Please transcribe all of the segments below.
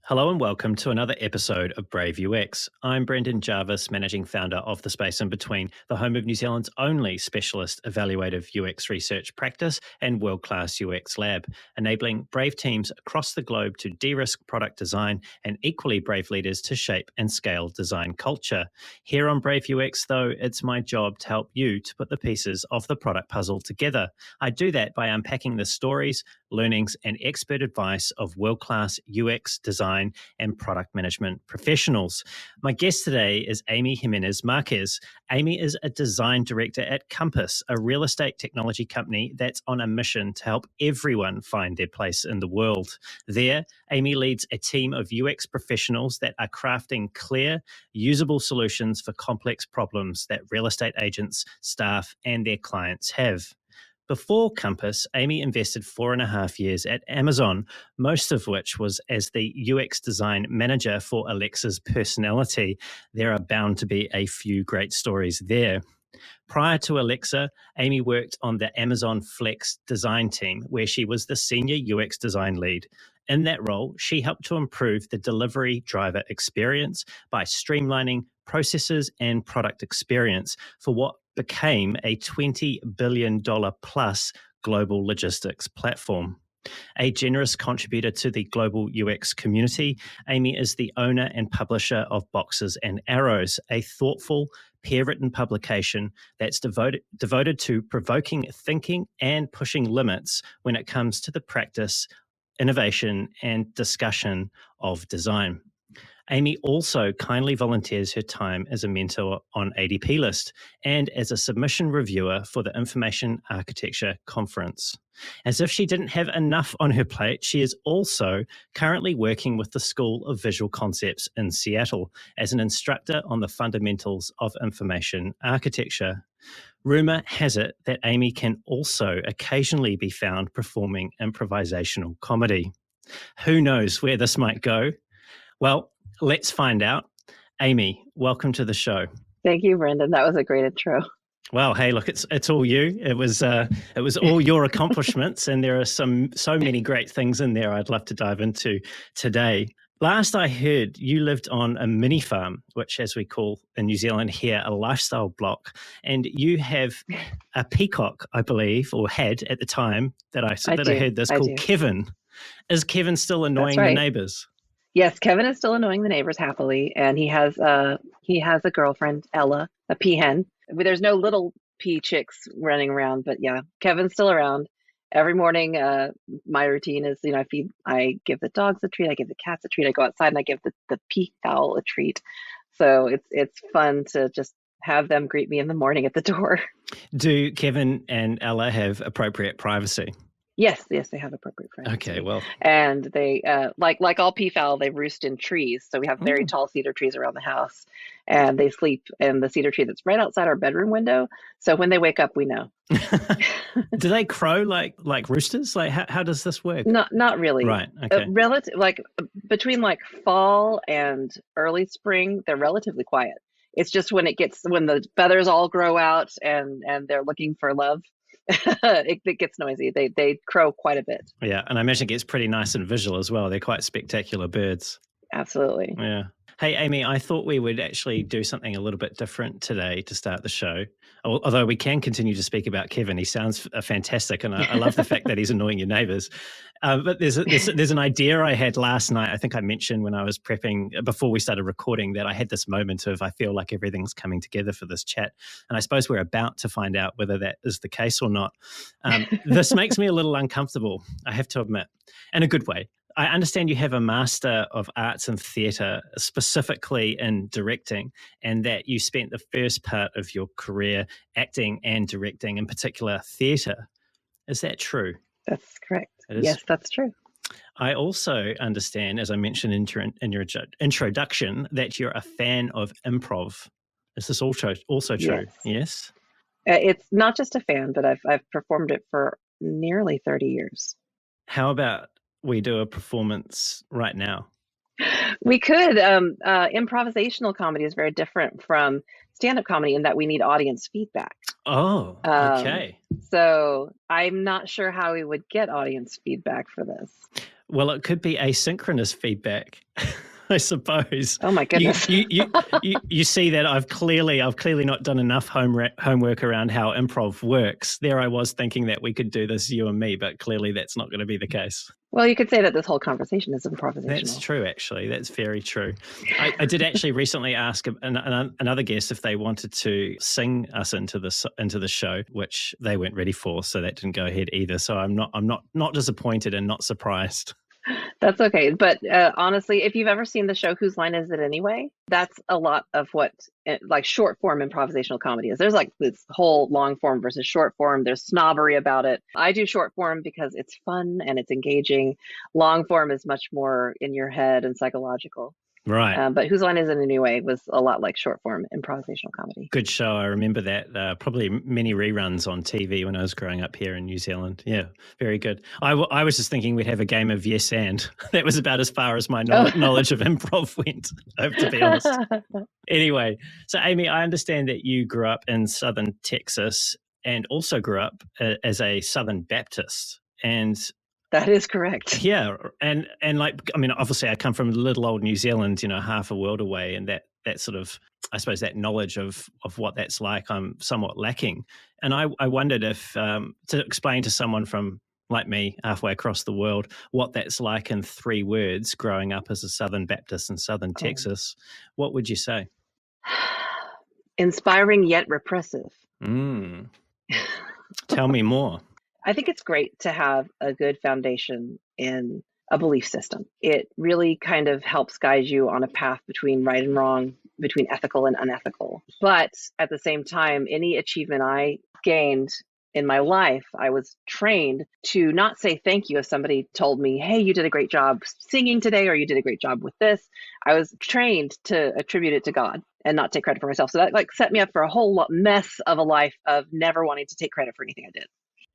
Hello and welcome to another episode of Brave UX. I'm Brendan Jarvis, managing founder of The Space in Between, the home of New Zealand's only specialist evaluative UX research practice and world-class UX lab, enabling brave teams across the globe to de-risk product design and equally brave leaders to shape and scale design culture. Here on Brave UX, though, it's my job to help you to put the pieces of the product puzzle together. I do that by unpacking the stories, learnings, and expert advice of world-class UX design and product management professionals. My guest today is Amy Jiménez Márquez. Amy is a design director at Compass, a real estate technology company that's on a mission to help everyone find their place in the world. There, Amy leads a team of UX professionals that are crafting clear, usable solutions for complex problems that real estate agents, staff, and their clients have. Before Compass, Amy invested 4.5 years at Amazon, most of which was as the UX design manager for Alexa's personality. There are bound to be a few great stories there. Prior to Alexa, Amy worked on the Amazon Flex design team, where she was the senior UX design lead. In that role, she helped to improve the delivery driver experience by streamlining processes and product experience for what became a $20 billion plus global logistics platform. A generous contributor to the global UX community, Amy is the owner and publisher of Boxes and Arrows, a thoughtful, peer-written publication that's devoted to provoking thinking and pushing limits when it comes to the practice, innovation, and discussion of design. Amy also kindly volunteers her time as a mentor on ADP List and as a submission reviewer for the Information Architecture Conference. As if she didn't have enough on her plate, she is also currently working with the School of Visual Concepts in Seattle as an instructor on the fundamentals of information architecture. Rumour has it that Amy can also occasionally be found performing improvisational comedy. Who knows where this might go? Well, let's find out. Amy, welcome to the show. Thank you, Brendan. That was a great intro. Well, hey, look, it's all you. It was all your accomplishments, and there are so many great things in there I'd love to dive into today. Last I heard, you lived on a mini farm, which, as we call in New Zealand here, a lifestyle block, and you have a peacock, I believe, or had at the time that I heard this, called Kevin. Is Kevin still annoying the neighbours? Yes, Kevin is still annoying the neighbors happily, and he has a girlfriend, Ella, a peahen. There's no little pea chicks running around, but yeah, Kevin's still around. Every morning, my routine is, I give the dogs a treat, I give the cats a treat, I go outside and I give the peafowl a treat. So it's fun to just have them greet me in the morning at the door. Do Kevin and Ella have appropriate privacy? Yes, they have appropriate privacy. Okay, well. And they, like all peafowl, they roost in trees. So we have very tall cedar trees around the house, and they sleep in the cedar tree that's right outside our bedroom window. So when they wake up, we know. Do they crow like roosters? Like how does this work? Not really. Right. Okay. Between fall and early spring, they're relatively quiet. It's just when the feathers all grow out and they're looking for love. It gets noisy. They crow quite a bit. Yeah, and I imagine it gets pretty nice and visual as well. They're quite spectacular birds. Absolutely. Yeah. Hey, Amy, I thought we would actually do something a little bit different today to start the show. Although we can continue to speak about Kevin. He sounds fantastic, and I love the fact that he's annoying your neighbours. But there's an idea I had last night. I think I mentioned when I was prepping, before we started recording, that I had this moment of I feel like everything's coming together for this chat. And I suppose we're about to find out whether that is the case or not. This makes me a little uncomfortable, I have to admit, in a good way. I understand you have a Master of Arts in Theatre, specifically in directing, and that you spent the first part of your career acting and directing, in particular theatre. Is that true? That's correct. Yes, that's true. I also understand, as I mentioned in your introduction, that you're a fan of improv. Is this also true? Yes? It's not just a fan, but I've performed it for nearly 30 years. How about we do a performance right now? We could. Improvisational comedy is very different from stand-up comedy in that we need audience feedback. Oh, okay. So I'm not sure how we would get audience feedback for this. Well, it could be asynchronous feedback, I suppose. Oh my goodness. You see that I've clearly not done enough homework around how improv works. There I was thinking that we could do this, you and me, but clearly that's not going to be the case. Well, you could say that this whole conversation is improvisational. That's true, actually. That's very true. I did actually recently ask another guest if they wanted to sing us into the show, which they weren't ready for, so that didn't go ahead either. So I'm not disappointed and not surprised. That's okay. But honestly, if you've ever seen the show Whose Line Is It Anyway? That's a lot of what like short form improvisational comedy is. There's like this whole long form versus short form. There's snobbery about it. I do short form because it's fun and it's engaging. Long form is much more in your head and psychological. Right. But Whose Line Is It Anyway was a lot like short form improvisational comedy. Good show. I remember that. Probably many reruns on TV when I was growing up here in New Zealand. Yeah, very good. I was just thinking we'd have a game of yes and. That was about as far as my knowledge of improv went, to be honest. Anyway, so Amy, I understand that you grew up in Southern Texas and also grew up as a Southern Baptist. And that is correct. Yeah. And like, I mean, obviously I come from little old New Zealand, half a world away. And that sort of, I suppose, that knowledge of what that's like, I'm somewhat lacking. And I wondered if, to explain to someone from like me halfway across the world, what that's like in 3 words, growing up as a Southern Baptist in Southern Texas, what would you say? Inspiring yet repressive. Tell me more. I think it's great to have a good foundation in a belief system. It really kind of helps guide you on a path between right and wrong, between ethical and unethical. But at the same time, any achievement I gained in my life, I was trained to not say thank you if somebody told me, hey, you did a great job singing today, or you did a great job with this. I was trained to attribute it to God and not take credit for myself. So that like set me up for a whole mess of a life of never wanting to take credit for anything I did.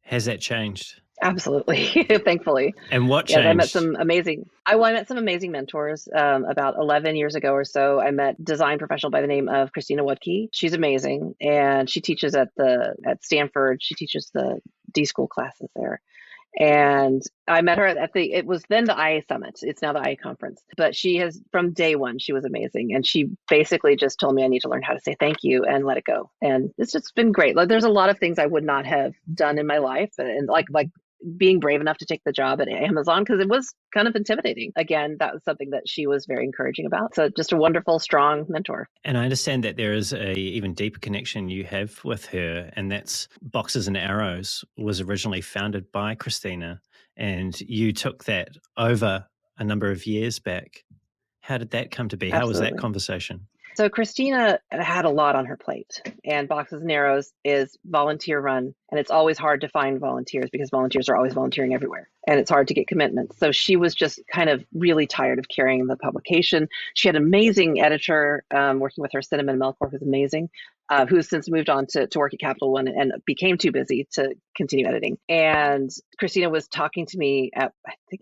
Has that changed? Absolutely, thankfully. And what changed? I met some amazing mentors. About 11 years ago or so, I met a design professional by the name of Christina Wodtke. She's amazing, and she teaches at Stanford. She teaches the D school classes there. And I met her it was then the IA Summit. It's now the IA Conference. But she has, from day one, she was amazing. And she basically just told me I need to learn how to say thank you and let it go. And it's just been great. Like, there's a lot of things I would not have done in my life. And like being brave enough to take the job at Amazon, because it was kind of intimidating. Again, that was something that she was very encouraging about. So just a wonderful, strong mentor. And I understand that there is a even deeper connection you have with her, and that's Boxes and Arrows was originally founded by Christina, and you took that over a number of years back. How did that come to be? Absolutely. How was that conversation? So Christina had a lot on her plate, and Boxes and Arrows is volunteer run, and it's always hard to find volunteers because volunteers are always volunteering everywhere, and it's hard to get commitments. So she was just kind of really tired of carrying the publication. She had an amazing editor working with her, Cinnamon Melkor, who's amazing, who's since moved on to work at Capital One and became too busy to continue editing. And Christina was talking to me at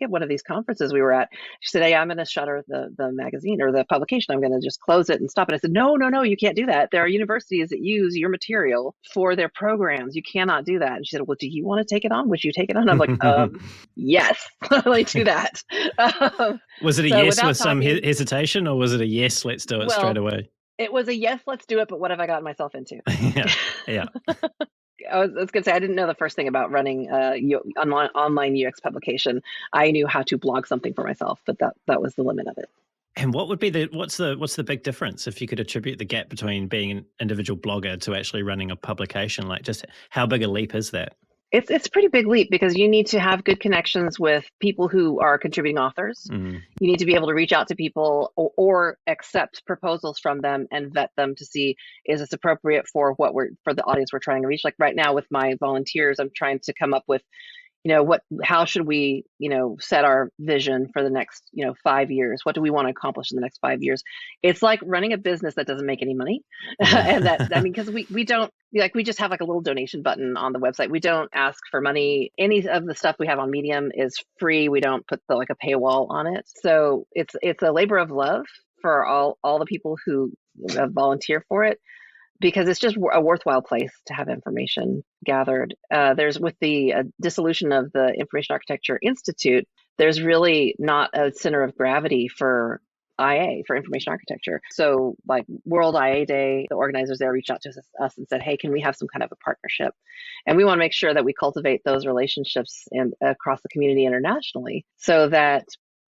one of these conferences we were at. She said, hey, I'm going to shutter the magazine or the publication. I'm going to just close it and stop it. I said, no, you can't do that. There are universities that use your material for their programs. You cannot do that. And she said, well, do you want to take it on? Would you take it on? I'm like, yes, let's do that. Was it a yes with some hesitation, or was it a yes, let's do it straight away? It was a yes, let's do it, but what have I gotten myself into? Yeah. I was going to say, I didn't know the first thing about running online UX publication. I knew how to blog something for myself, but that was the limit of it. And what would be what's the big difference if you could attribute the gap between being an individual blogger to actually running a publication? Like, just how big a leap is that? It's a pretty big leap because you need to have good connections with people who are contributing authors. Mm-hmm. You need to be able to reach out to people or accept proposals from them and vet them to see, is this appropriate for for the audience we're trying to reach? Like right now with my volunteers, I'm trying to come up with, how should we, set our vision for the next, 5 years? What do we want to accomplish in the next 5 years? It's like running a business that doesn't make any money. And because we don't, we just have like a little donation button on the website. We don't ask for money. Any of the stuff we have on Medium is free. We don't put a paywall on it. So it's a labor of love for all the people who volunteer for it, because it's just a worthwhile place to have information gathered. There's with the dissolution of the Information Architecture Institute, there's really not a center of gravity for IA, for information architecture. So like World IA Day, the organizers there reached out to us and said, hey, can we have some kind of a partnership? And we want to make sure that we cultivate those relationships across the community internationally, so that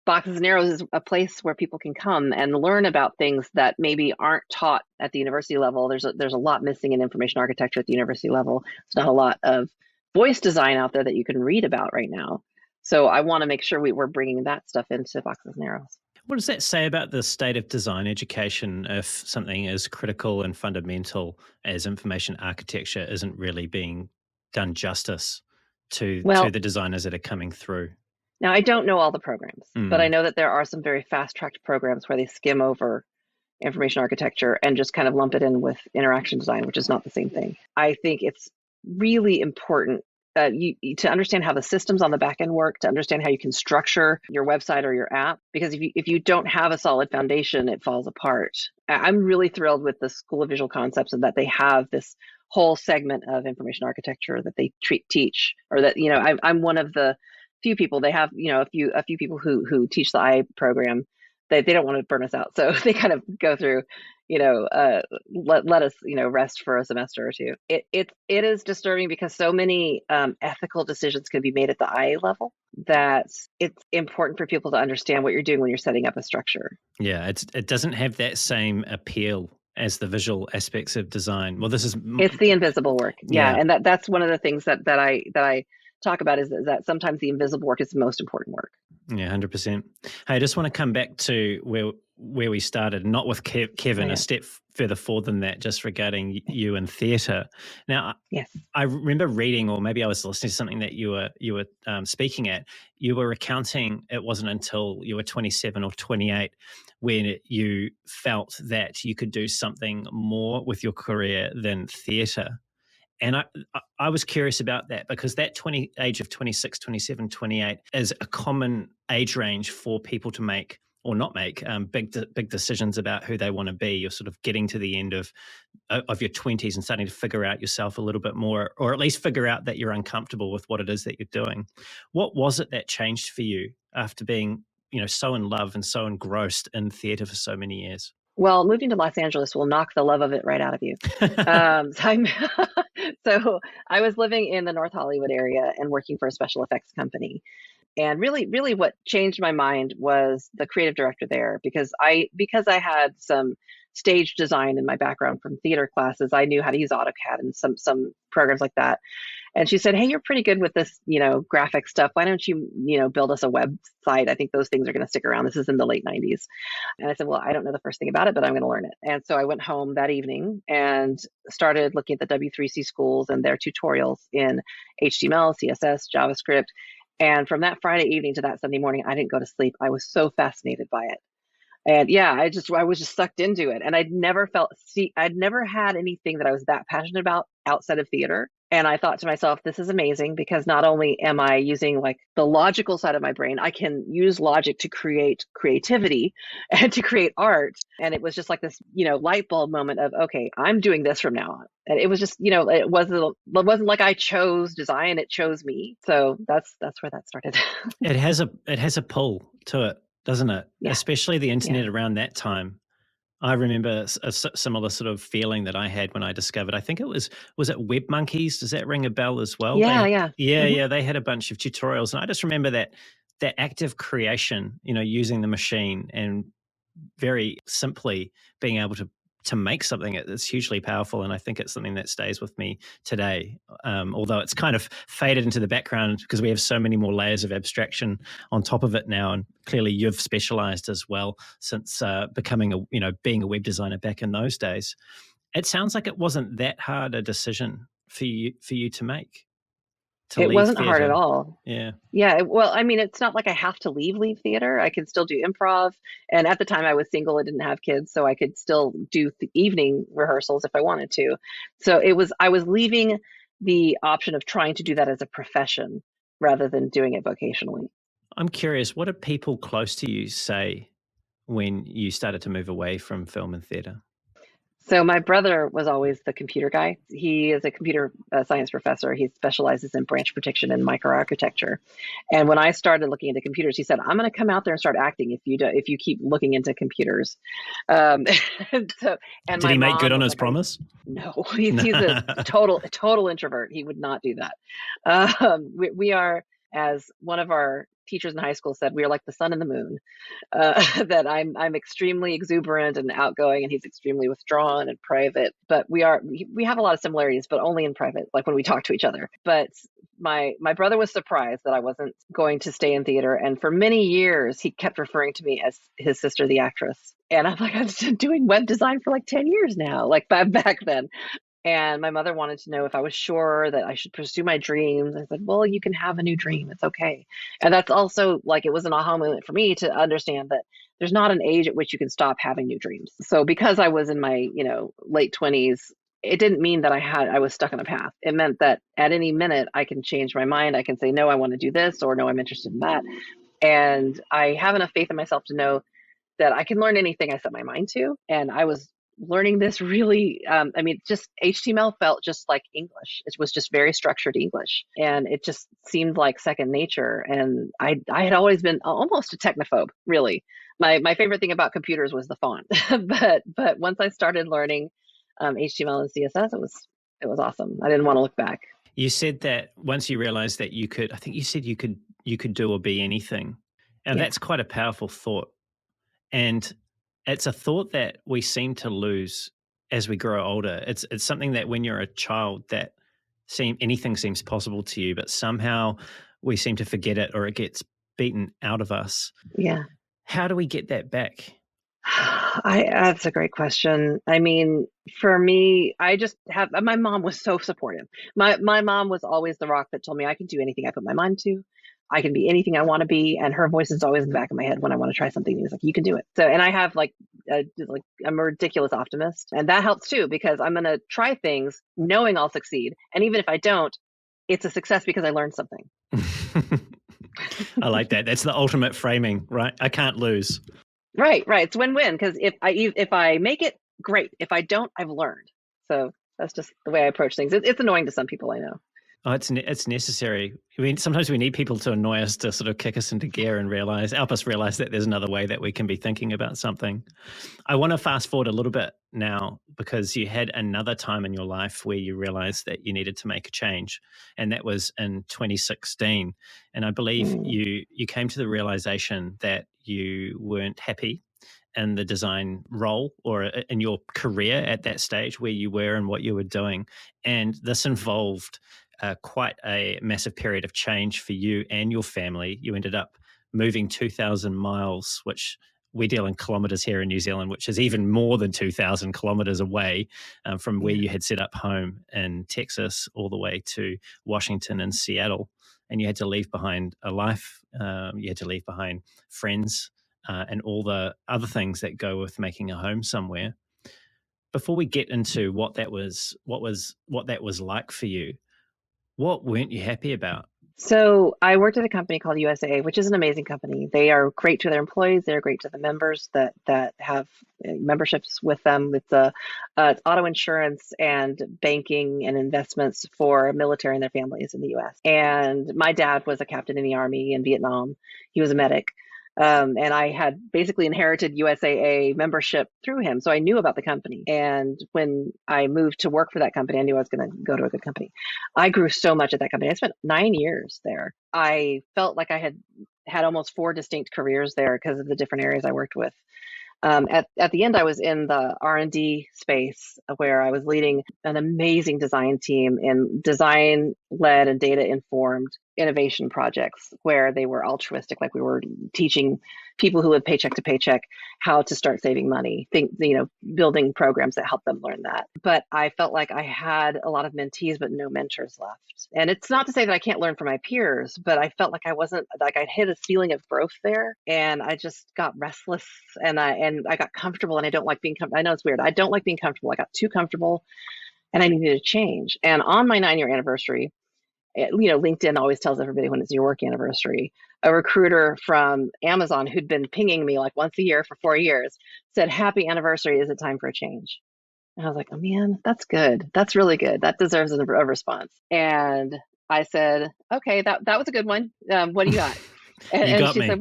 Boxes and Arrows is a place where people can come and learn about things that maybe aren't taught at the university level. There's a lot missing in information architecture at the university level. There's not a lot of voice design out there that you can read about right now. So I want to make sure we're bringing that stuff into Boxes and Arrows. What does that say about the state of design education if something as critical and fundamental as information architecture isn't really being done justice to the designers that are coming through? Now, I don't know all the programs, but I know that there are some very fast-tracked programs where they skim over information architecture and just kind of lump it in with interaction design, which is not the same thing. I think it's really important to understand how the systems on the back end work, to understand how you can structure your website or your app, because if you don't have a solid foundation, it falls apart. I'm really thrilled with the School of Visual Concepts and that they have this whole segment of information architecture that they teach, or that, I'm one of the few people. They have, a few people who teach the IA program. They don't want to burn us out, so they kind of go through, let us, rest for a semester or two. It is disturbing because so many ethical decisions can be made at the IA level that it's important for people to understand what you're doing when you're setting up a structure. Yeah, it doesn't have that same appeal as the visual aspects of design. Well, it's the invisible work. Yeah. And that's one of the things that I talk about is that sometimes the invisible work is the most important work. Yeah, 100%. Hey, I just want to come back to where we started, not with Kevin, a step further forward than that, just regarding you and theatre. Now, yes, I remember reading, or maybe I was listening to something that you were speaking at. You were recounting it wasn't until you were 27 or 28 when you felt that you could do something more with your career than theatre. And I was curious about that, because that age of 26, 27, 28 is a common age range for people to make or not make big decisions about who they want to be. You're sort of getting to the end of your 20s and starting to figure out yourself a little bit more, or at least figure out that you're uncomfortable with what it is that you're doing. What was it that changed for you after being, so in love and so engrossed in theatre for so many years? Well, moving to Los Angeles will knock the love of it right out of you. So I was living in the North Hollywood area and working for a special effects company. And really, really what changed my mind was the creative director there, because I had some stage design in my background from theater classes. I knew how to use AutoCAD and some programs like that. And she said, hey, you're pretty good with this, graphic stuff. Why don't you, build us a website? I think those things are going to stick around. This is in the late 90s. And I said, well, I don't know the first thing about it, but I'm going to learn it. And so I went home that evening and started looking at the W3C schools and their tutorials in HTML, CSS, JavaScript. And from that Friday evening to that Sunday morning, I didn't go to sleep. I was so fascinated by it. And yeah, I was just sucked into it. And I'd never had anything that I was that passionate about outside of theater. And I thought to myself, this is amazing, because not only am I using like the logical side of my brain, I can use logic to create creativity and to create art. And it was just like this, light bulb moment of, okay, I'm doing this from now on. And it was just, it wasn't like I chose design, it chose me. So that's where that started. It has a pull to it, doesn't it? Yeah. Especially the internet around that time. I remember a similar sort of feeling that I had when I discovered, I think was it Web Monkeys? Does that ring a bell as well? Yeah. Yeah. They had a bunch of tutorials, and I just remember that active creation, using the machine and very simply being able to make something. It's hugely powerful, and I think it's something that stays with me today, although it's kind of faded into the background because we have so many more layers of abstraction on top of it now. And clearly you've specialized as well since becoming being a web designer back in those days. It sounds like it wasn't that hard a decision for you to make. It wasn't hard at all. Yeah. Yeah. Well, I mean, it's not like I have to leave theater. I can still do improv. And at the time I was single, I didn't have kids, so I could still do the evening rehearsals if I wanted to. So I was leaving the option of trying to do that as a profession rather than doing it vocationally. I'm curious, what did people close to you say when you started to move away from film and theater? So my brother was always the computer guy. He is a computer science professor. He specializes in branch prediction and microarchitecture. And when I started looking into computers, he said, "I'm going to come out there and start acting if you keep looking into computers." Um, so, and Did my he make good mom on was his like, "Are you?" promise? No, he's a total introvert. He would not do that. We are, as one of our teachers in high school said, we are like the sun and the moon. That I'm extremely exuberant and outgoing, and he's extremely withdrawn and private. But we have a lot of similarities, but only in private, like when we talk to each other. But my brother was surprised that I wasn't going to stay in theater, and for many years he kept referring to me as his sister, the actress. And I'm like, I've been doing web design for like 10 years now, like back then. And my mother wanted to know if I was sure that I should pursue my dreams. I said, well, you can have a new dream. It's okay. And that's also like, it was an aha moment for me to understand that there's not an age at which you can stop having new dreams. So because I was in my, late 20s, it didn't mean that I was stuck on a path. It meant that at any minute I can change my mind. I can say, no, I want to do this, or no, I'm interested in that. And I have enough faith in myself to know that I can learn anything I set my mind to. And I was learning this really, just HTML felt just like English. It was just very structured English. And it just seemed like second nature. And I had always been almost a technophobe, really. My favorite thing about computers was the font. but once I started learning HTML and CSS, it was awesome. I didn't want to look back. You said that once you realized that you could, I think you said you could do or be anything. And Yeah. that's quite a powerful thought. And it's a thought that we seem to lose as we grow older. It's something that when you're a child that anything seems possible to you, but somehow we seem to forget it or it gets beaten out of us. Yeah. How do we get that back? That's a great question. I mean, for me, I just have my mom was so supportive. My mom was always the rock that told me I can do anything I put my mind to. I can be anything I want to be, and her voice is always in the back of my head when I want to try something new. It's like, you can do it. So, and I have I'm a ridiculous optimist, and that helps too because I'm going to try things knowing I'll succeed, and even if I don't, it's a success because I learned something. I like that. That's the ultimate framing, right? I can't lose. Right. It's win-win because if I make it, great. If I don't, I've learned. So that's just the way I approach things. It's annoying to some people, I know. Oh, it's necessary. I mean, sometimes we need people to annoy us to sort of kick us into gear and help us realize that there's another way that we can be thinking about something. I want to fast forward a little bit now because you had another time in your life where you realized that you needed to make a change, and that was in 2016. And I believe you came to the realization that you weren't happy in the design role or in your career at that stage where you were and what you were doing. And this involved quite a massive period of change for you and your family. You ended up moving 2,000 miles, which we deal in kilometres here in New Zealand, which is even more than 2,000 kilometres away from where you had set up home in Texas all the way to Washington and Seattle. And you had to leave behind a life. You had to leave behind friends and all the other things that go with making a home somewhere. Before we get into what that was like for you, what weren't you happy about? So I worked at a company called USA, which is an amazing company. They are great to their employees. They're great to the members that have memberships with them. It's auto insurance and banking and investments for military and their families in the U.S. And my dad was a captain in the Army in Vietnam. He was a medic. And I had basically inherited USAA membership through him. So I knew about the company. And when I moved to work for that company, I knew I was going to go to a good company. I grew so much at that company. I spent 9 years there. I felt like I had almost 4 distinct careers there because of the different areas I worked with. At the end, I was in the R&D space where I was leading an amazing design team in design-led and data-informed innovation projects where they were altruistic, like we were teaching people who live paycheck to paycheck how to start saving money, building programs that help them learn that. But I felt like I had a lot of mentees, but no mentors left. And it's not to say that I can't learn from my peers, but I felt like I'd hit a ceiling of growth there, and I just got restless, and I got comfortable, and I don't like being comfortable. I know it's weird. I don't like being comfortable. I got too comfortable, and I needed to change. And on my 9-year anniversary, LinkedIn always tells everybody when it's your work anniversary. A recruiter from Amazon who'd been pinging me like once a year for 4 years said, "Happy anniversary. Is it time for a change?" And I was like, oh man, that's good. That's really good. That deserves a response. And I said, okay, that was a good one. What do you got? You And got she me. said,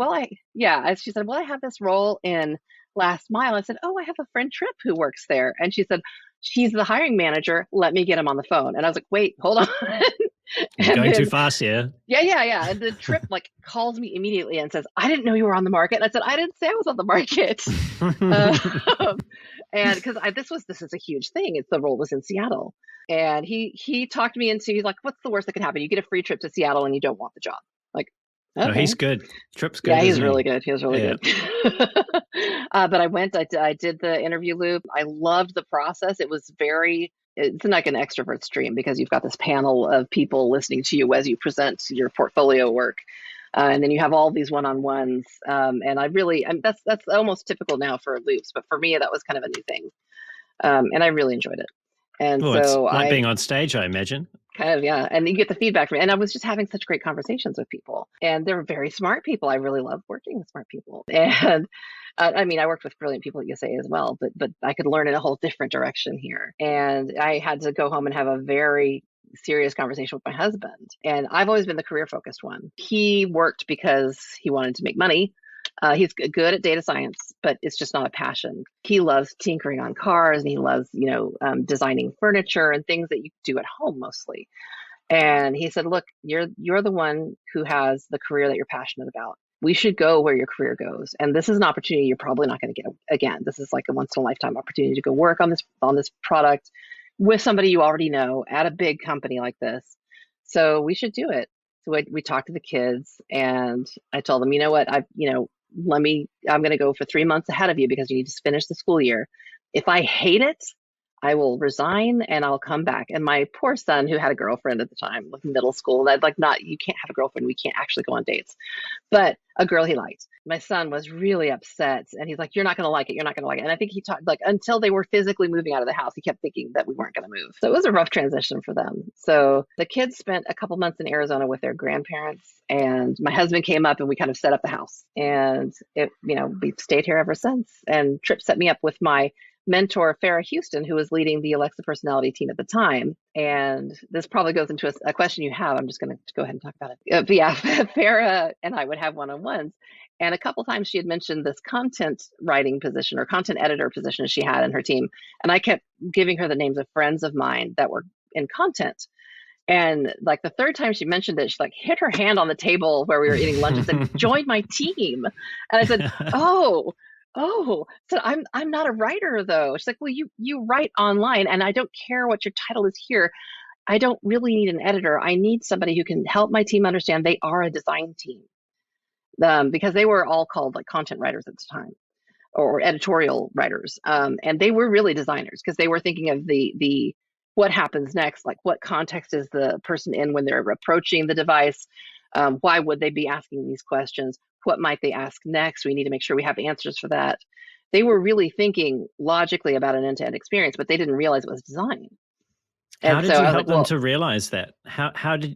she said, well, I have this role in Last Mile. I said, oh, I have a friend Trip who works there. And she said, she's the hiring manager. Let me get him on the phone. And I was like, wait, hold on. You're And going too then, fast here. yeah. And the Trip like calls me immediately and says, I didn't know you were on the market. And I said, I didn't say I was on the market. And because this is a huge thing. It's the role was in Seattle. And he talked me into, he's like, what's the worst that could happen? You get a free trip to Seattle and you don't want the job. Like, No, okay. he's good. Trip's good. Yeah, he's isn't really he? good. He was really Yeah. good. But I did the interview loop. I loved the process. It's like an extrovert stream because you've got this panel of people listening to you as you present your portfolio work. And then you have all these one-on-ones. That's almost typical now for loops, but for me, that was kind of a new thing. And I really enjoyed it. And Well, it's so like being on stage, I imagine. kind of, yeah. And you get the feedback from it. And I was just having such great conversations with people. And they're very smart people. I really love working with smart people. And I mean, I worked with brilliant people at USA as well, but I could learn in a whole different direction here. And I had to go home and have a very serious conversation with my husband. And I've always been the career focused one. He worked because he wanted to make money. He's good at data science, but it's just not a passion. He loves tinkering on cars, and he loves, designing furniture and things that you do at home mostly. And he said, "Look, you're the one who has the career that you're passionate about. We should go where your career goes. And this is an opportunity you're probably not going to get again. This is like a once in a lifetime opportunity to go work on this product with somebody you already know at a big company like this. So we should do it." So we talked to the kids, and I told them, you know what, I'm going to go for 3 months ahead of you because you need to finish the school year. If I hate it, I will resign and I'll come back. And my poor son, who had a girlfriend at the time, like middle school, that like not, you can't have a girlfriend. We can't actually go on dates, but a girl he liked. My son was really upset and he's like, you're not going to like it. You're not going to like it. And I think he talked like until they were physically moving out of the house, he kept thinking that we weren't going to move. So it was a rough transition for them. So the kids spent a couple months in Arizona with their grandparents, and my husband came up and we kind of set up the house, and we've stayed here ever since. And Trip set me up with my mentor, Farrah Houston, who was leading the Alexa personality team at the time. And this probably goes into a question you have. I'm just going to go ahead and talk about it. But yeah, Farrah and I would have one-on-ones. And a couple times she had mentioned this content writing position or content editor position she had in her team. And I kept giving her the names of friends of mine that were in content. And like the third time she mentioned it, she like hit her hand on the table where we were eating lunch and said, join my team. And I said, so I'm not a writer though. She's like, well, you write online and I don't care what your title is here. I don't really need an editor. I need somebody who can help my team understand they are a design team. Because they were all called like content writers at the time, or editorial writers. And they were really designers because they were thinking of the what happens next, like what context is the person in when they're approaching the device? Why would they be asking these questions? What might they ask next? We need to make sure we have answers for that. They were really thinking logically about an end-to-end experience, but they didn't realize it was design. How did you help them to realize that?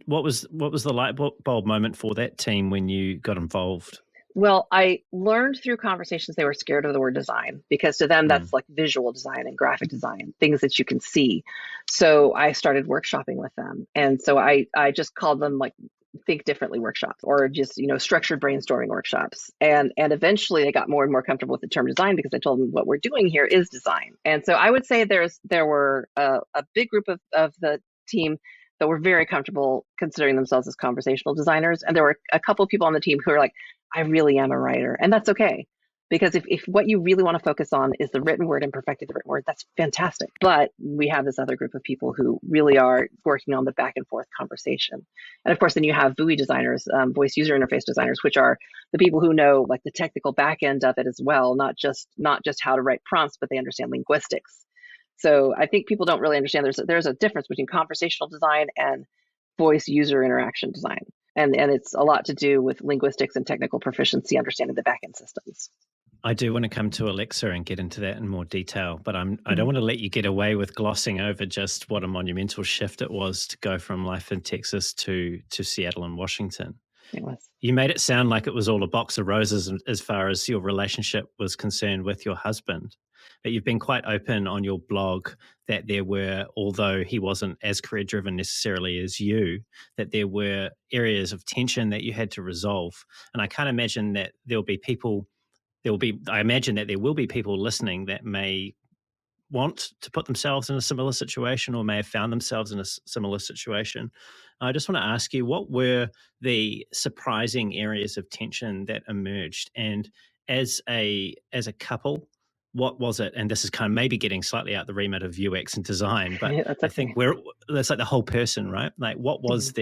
What was the light bulb moment for that team when you got involved? Well, I learned through conversations they were scared of the word design because to them that's like visual design and graphic design, things that you can see. So I started workshopping with them. And so I just called them like think differently workshops, or just, structured brainstorming workshops. And eventually they got more and more comfortable with the term design because I told them what we're doing here is design. And so I would say there were a big group of the team that were very comfortable considering themselves as conversational designers. And there were a couple of people on the team who were like, I really am a writer. And that's okay. Because if what you really want to focus on is the written word and perfecting the written word, that's fantastic. But we have this other group of people who really are working on the back and forth conversation. And of course, then you have VUI designers, voice user interface designers, which are the people who know like the technical back end of it as well, not just how to write prompts, but they understand linguistics. So I think people don't really understand there's a difference between conversational design and voice user interaction design. And it's a lot to do with linguistics and technical proficiency, understanding the backend systems. I do want to come to Alexa and get into that in more detail, but I don't want to let you get away with glossing over just what a monumental shift it was to go from life in Texas to Seattle and Washington. It was. You made it sound like it was all a box of roses as far as your relationship was concerned with your husband. But you've been quite open on your blog that there were, although he wasn't as career driven necessarily as you, that there were areas of tension that you had to resolve. And I can't imagine that I imagine that there will be people listening that may want to put themselves in a similar situation or may have found themselves in a similar situation. I just want to ask you, what were the surprising areas of tension that emerged? And as a couple, what was it? And this is kind of maybe getting slightly out the remit of UX and design, but That's I think okay. that's like the whole person, right? Like what was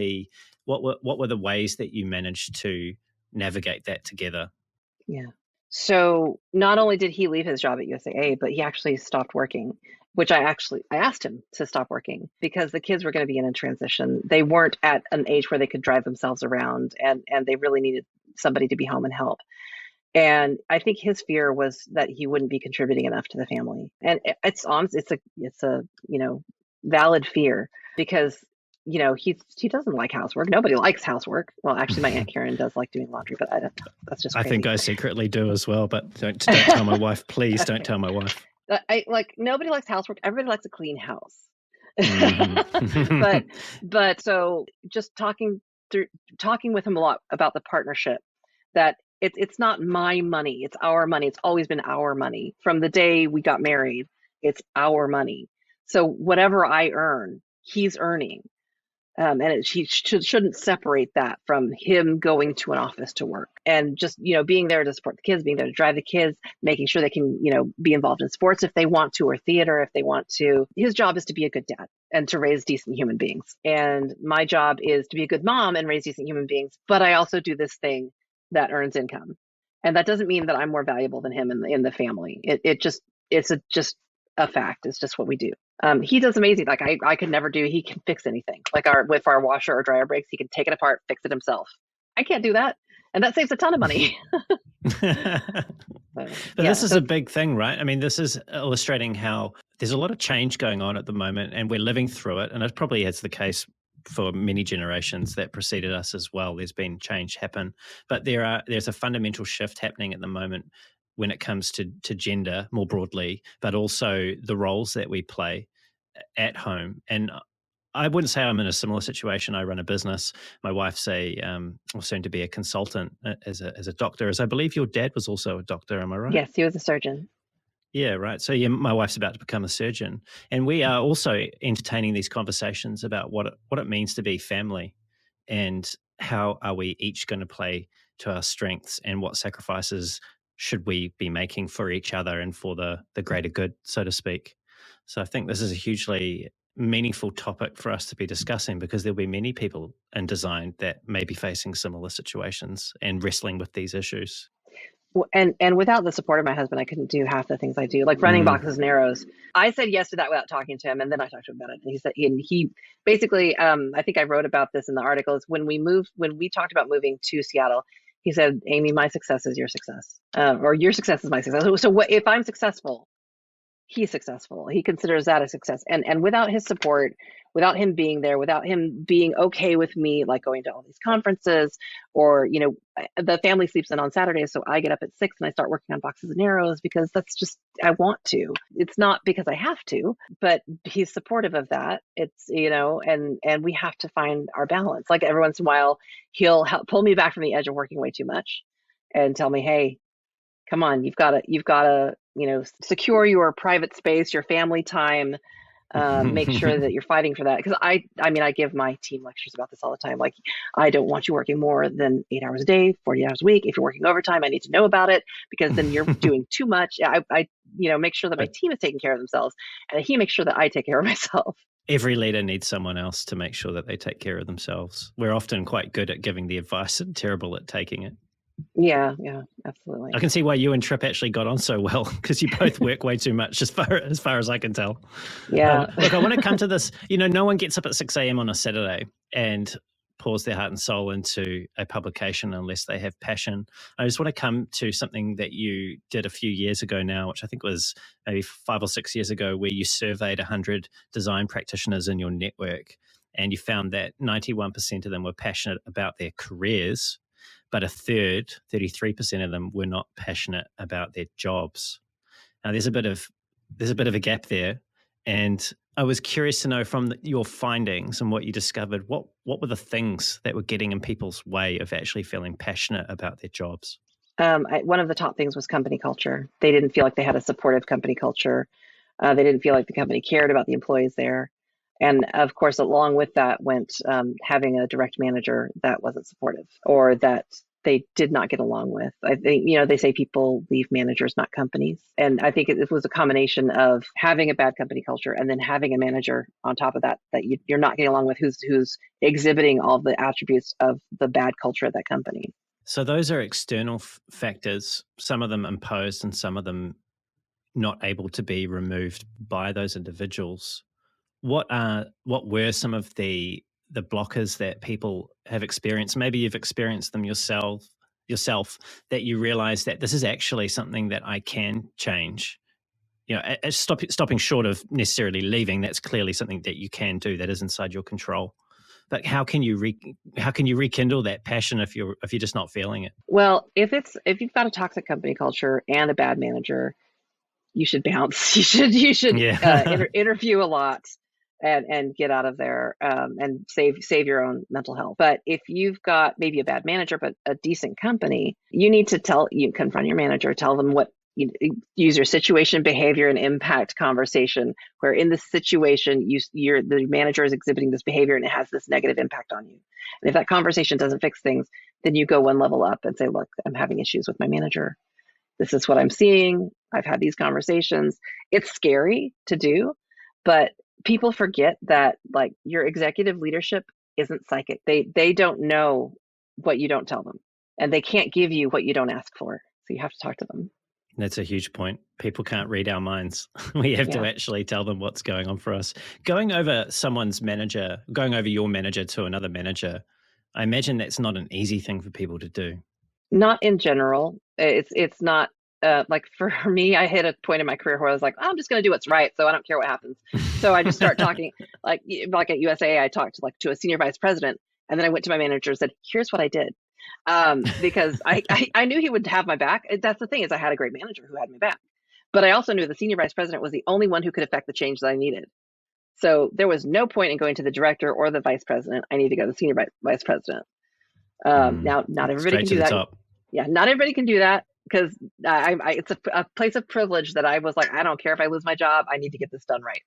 what were the ways that you managed to navigate that together? Yeah. So not only did he leave his job at USAA, but he actually stopped working, which I asked him to stop working because the kids were going to be in a transition. They weren't at an age where they could drive themselves around, and they really needed somebody to be home and help. And I think his fear was that he wouldn't be contributing enough to the family. And it's honest, it's a valid fear because he doesn't like housework. Nobody likes housework. Well, actually, my Aunt Karen does like doing laundry, but I don't know. That's just I crazy. think I secretly do as well, but don't tell my wife. Please don't tell my wife. Nobody likes housework. Everybody likes a clean house. Mm-hmm. but so just talking with him a lot about the partnership, that it's not my money, it's our money. It's always been our money from the day we got married. It's our money. So whatever I earn, he's earning. And he shouldn't separate that from him going to an office to work, and just being there to support the kids, being there to drive the kids, making sure they can be involved in sports if they want to, or theater if they want to. His job is to be a good dad and to raise decent human beings, and my job is to be a good mom and raise decent human beings. But I also do this thing that earns income, and that doesn't mean that I'm more valuable than him in the family. It's just a fact. It's just what we do. He does amazing. Like I could never do. He can fix anything. Like if our washer or dryer breaks, he can take it apart, fix it himself. I can't do that, and that saves a ton of money. But this is a big thing, right? I mean, this is illustrating how there's a lot of change going on at the moment, and we're living through it. And it probably is the case for many generations that preceded us as well. There's been change happen, but there's a fundamental shift happening at the moment when it comes to gender more broadly, but also the roles that we play at home. And I wouldn't say I'm in a similar situation. I run a business. My wife's soon to be a consultant as a doctor, as I believe your dad was also a doctor. Am I right? Yes, he was a surgeon. Yeah, right. So yeah, my wife's about to become a surgeon, and we are also entertaining these conversations about what it means to be family, and how are we each going to play to our strengths, and what sacrifices should we be making for each other and for the greater good, so to speak. So I think this is a hugely meaningful topic for us to be discussing, because there'll be many people in design that may be facing similar situations and wrestling with these issues. And without the support of my husband, I couldn't do half the things I do, like running boxes and arrows. I said yes to that without talking to him, and then I talked to him about it. And he said, he basically, I think I wrote about this in the article, is when we talked about moving to Seattle, he said, Amy, my success is your success, or your success is my success. So what if I'm successful? He's successful. He considers that a success. And without his support, without him being there, without him being okay with me, like going to all these conferences, or, the family sleeps in on Saturdays. So I get up at 6 and I start working on boxes and arrows because that's just, I want to. It's not because I have to, but he's supportive of that. It's, and we have to find our balance. Like every once in a while, he'll pull me back from the edge of working way too much and tell me, hey, come on, you've got to, secure your private space, your family time, make sure that you're fighting for that. Because I give my team lectures about this all the time. Like, I don't want you working more than 8 hours a day, 40 hours a week. If you're working overtime, I need to know about it, because then you're doing too much. I make sure that my team is taking care of themselves, and he makes sure that I take care of myself. Every leader needs someone else to make sure that they take care of themselves. We're often quite good at giving the advice and terrible at taking it. Yeah, absolutely. I can see why you and Trip actually got on so well, because you both work way too much, as far as I can tell. Yeah. Look, I want to come to this. No one gets up at 6 a.m. on a Saturday and pours their heart and soul into a publication unless they have passion. I just want to come to something that you did a few years ago now, which I think was maybe 5 or 6 years ago, where you surveyed 100 design practitioners in your network, and you found that 91% of them were passionate about their careers, but a third, 33% of them, were not passionate about their jobs. Now there's a bit of a gap there, and I was curious to know from your findings and what you discovered, what were the things that were getting in people's way of actually feeling passionate about their jobs? One of the top things was company culture. They didn't feel like they had a supportive company culture. They didn't feel like the company cared about the employees there. And of course, along with that went having a direct manager that wasn't supportive or that they did not get along with. I think, they say people leave managers, not companies. And I think it was a combination of having a bad company culture and then having a manager on top of that, you're not getting along with, who's exhibiting all the attributes of the bad culture at that company. So those are external factors, some of them imposed and some of them not able to be removed by those individuals. What were some of the blockers that people have experienced? Maybe you've experienced them yourself, that you realize that this is actually something that I can change. Stopping short of necessarily leaving, that's clearly something that you can do, that is inside your control. But how can you rekindle that passion if you're just not feeling it? Well, if you've got a toxic company culture and a bad manager, you should bounce. You should interview a lot and get out of there and save your own mental health. But if you've got maybe a bad manager but a decent company, you need to confront your manager, tell them what. Use your situation, behavior, and impact conversation, where in this situation, the manager is exhibiting this behavior and it has this negative impact on you. And if that conversation doesn't fix things, then you go one level up and say, look, I'm having issues with my manager. This is what I'm seeing. I've had these conversations. It's scary to do, but people forget that like your executive leadership isn't psychic. They don't know what you don't tell them, and they can't give you what you don't ask for. So you have to talk to them. That's a huge point. People can't read our minds. We have to actually tell them what's going on for us. Going over your manager to another manager, I imagine that's not an easy thing for people to do. Not in general. It's not like for me, I hit a point in my career where I was like, I'm just going to do what's right, so I don't care what happens. So I just start talking like at USA, I talked to a senior vice president, and then I went to my manager and said, here's what I did. Because I knew he would have my back. That's the thing, is I had a great manager who had my back, but I also knew the senior vice president was the only one who could affect the change that I needed. So there was no point in going to the director or the vice president. I need to go to the senior vice president. Now, not everybody can do that. Top. Yeah, not everybody can do that, because it's a place of privilege that I was like, I don't care if I lose my job, I need to get this done right.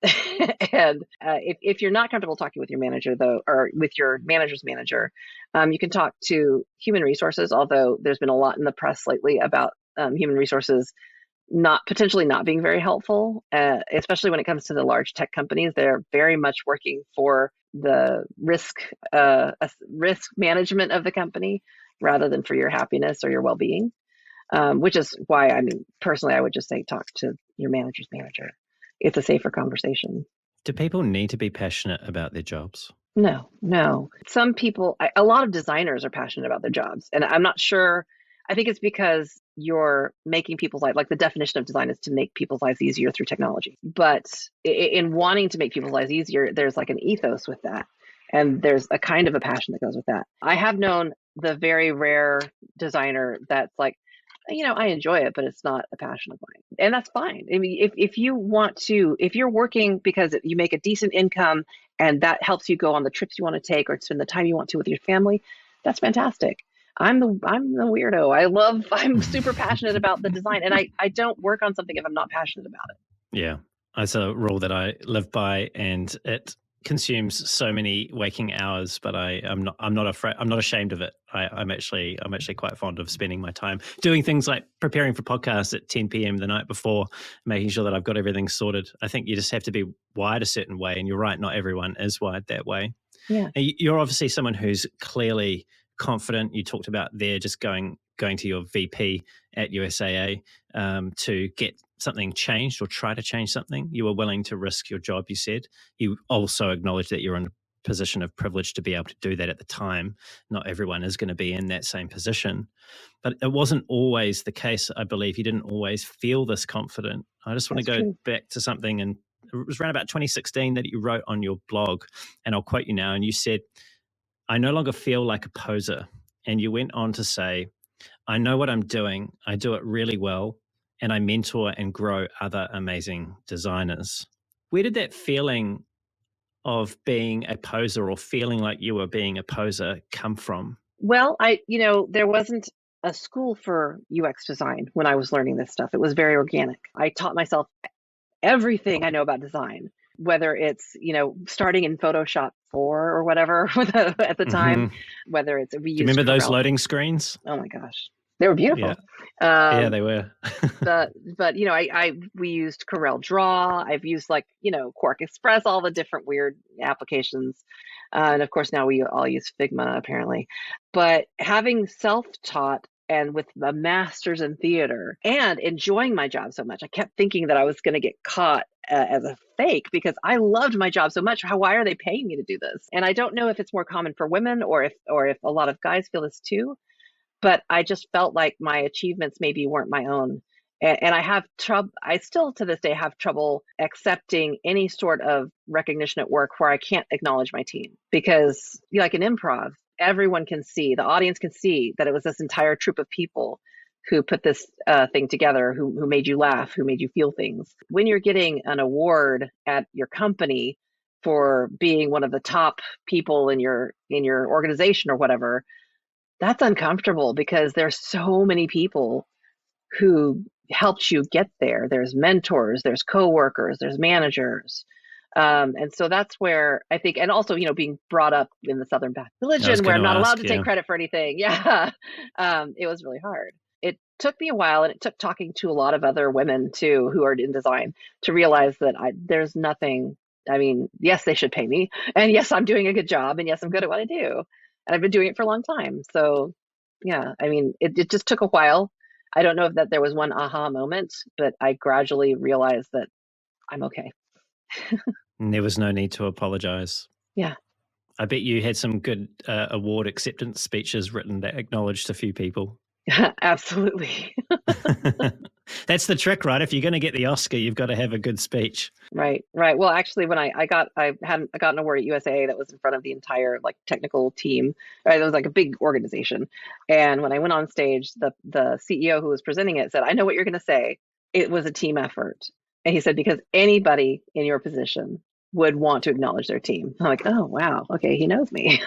And if you're not comfortable talking with your manager, though, or with your manager's manager, you can talk to human resources, although there's been a lot in the press lately about human resources potentially not being very helpful, especially when it comes to the large tech companies. They're very much working for the risk management of the company rather than for your happiness or your well-being. Which is why, personally, I would just say talk to your manager's manager. It's a safer conversation. Do people need to be passionate about their jobs? No. Some people, a lot of designers are passionate about their jobs. And I'm not sure, I think it's because you're making people's life, like the definition of design is to make people's lives easier through technology. But in wanting to make people's lives easier, there's like an ethos with that. And there's a kind of a passion that goes with that. I have known the very rare designer that's like, I enjoy it, but it's not a passion of mine. And that's fine. If you're working because you make a decent income and that helps you go on the trips you want to take or spend the time you want to with your family, that's fantastic. I'm the weirdo. I'm super passionate about the design, and I don't work on something if I'm not passionate about it. Yeah. It's a rule that I live by, and it consumes so many waking hours, but I'm not afraid. I'm not ashamed of it. I'm actually quite fond of spending my time doing things like preparing for podcasts at 10 p.m. the night before, making sure that I've got everything sorted. I think you just have to be wired a certain way, and you're right, not everyone is wired that way. Yeah. You're obviously someone who's clearly confident. You talked about there just going to your VP at USAA to get something changed or try to change something. You were willing to risk your job, you said. You also acknowledged that you're in a position of privilege to be able to do that at the time. Not everyone is going to be in that same position. But it wasn't always the case, I believe. You didn't always feel this confident. I just want to go back to something, and it was around about 2016 that you wrote on your blog, and I'll quote you now, and you said, "I no longer feel like a poser." And you went on to say, "I know what I'm doing. I do it really well. and I mentor and grow other amazing designers. Where did that feeling of being a poser or feeling like you were being a poser come from? Well, there wasn't a school for UX design when I was learning this stuff. It was very organic. I taught myself everything I know about design, whether it's, starting in Photoshop 4 or whatever at the time, whether it's we Do you used remember those Corel. loading screens? Oh my gosh, they were beautiful. Yeah, they were. but we used Corel Draw. I've used Quark Express, all the different weird applications, and of course now we all use Figma apparently. But having self-taught and with a master's in theater and enjoying my job so much, I kept thinking that I was going to get caught as a fake because I loved my job so much. Why are they paying me to do this? And I don't know if it's more common for women or if a lot of guys feel this too. But I just felt like my achievements maybe weren't my own. And I have trouble, I still to this day have trouble accepting any sort of recognition at work where I can't acknowledge my team. Because like in improv, everyone can see, the audience can see that it was this entire troop of people who put this thing together, who made you laugh, who made you feel things. When you're getting an award at your company for being one of the top people in your organization or whatever, that's uncomfortable because there's so many people who helped you get there. There's mentors, there's coworkers, there's managers. And so that's where I think, and also, being brought up in the Southern Baptist religion where I'm not allowed to take credit for anything. Yeah. It was really hard. It took me a while, and it took talking to a lot of other women too, who are in design, to realize that there's nothing. I mean, yes, they should pay me, and yes, I'm doing a good job, and yes, I'm good at what I do. And I've been doing it for a long time. So yeah, I mean, it just took a while. I don't know if there was one aha moment, but I gradually realized that I'm okay. And there was no need to apologize. Yeah. I bet you had some good award acceptance speeches written that acknowledged a few people. Absolutely. That's the trick, right? If you're going to get the Oscar, you've got to have a good speech. Right. Well, actually, when I got an award at USA that was in front of the entire technical team. Right, it was like a big organization, and when I went on stage, the CEO who was presenting it said, "I know what you're going to say. It was a team effort," and he said, "Because anybody in your position would want to acknowledge their team." I'm like, "Oh wow, okay, he knows me."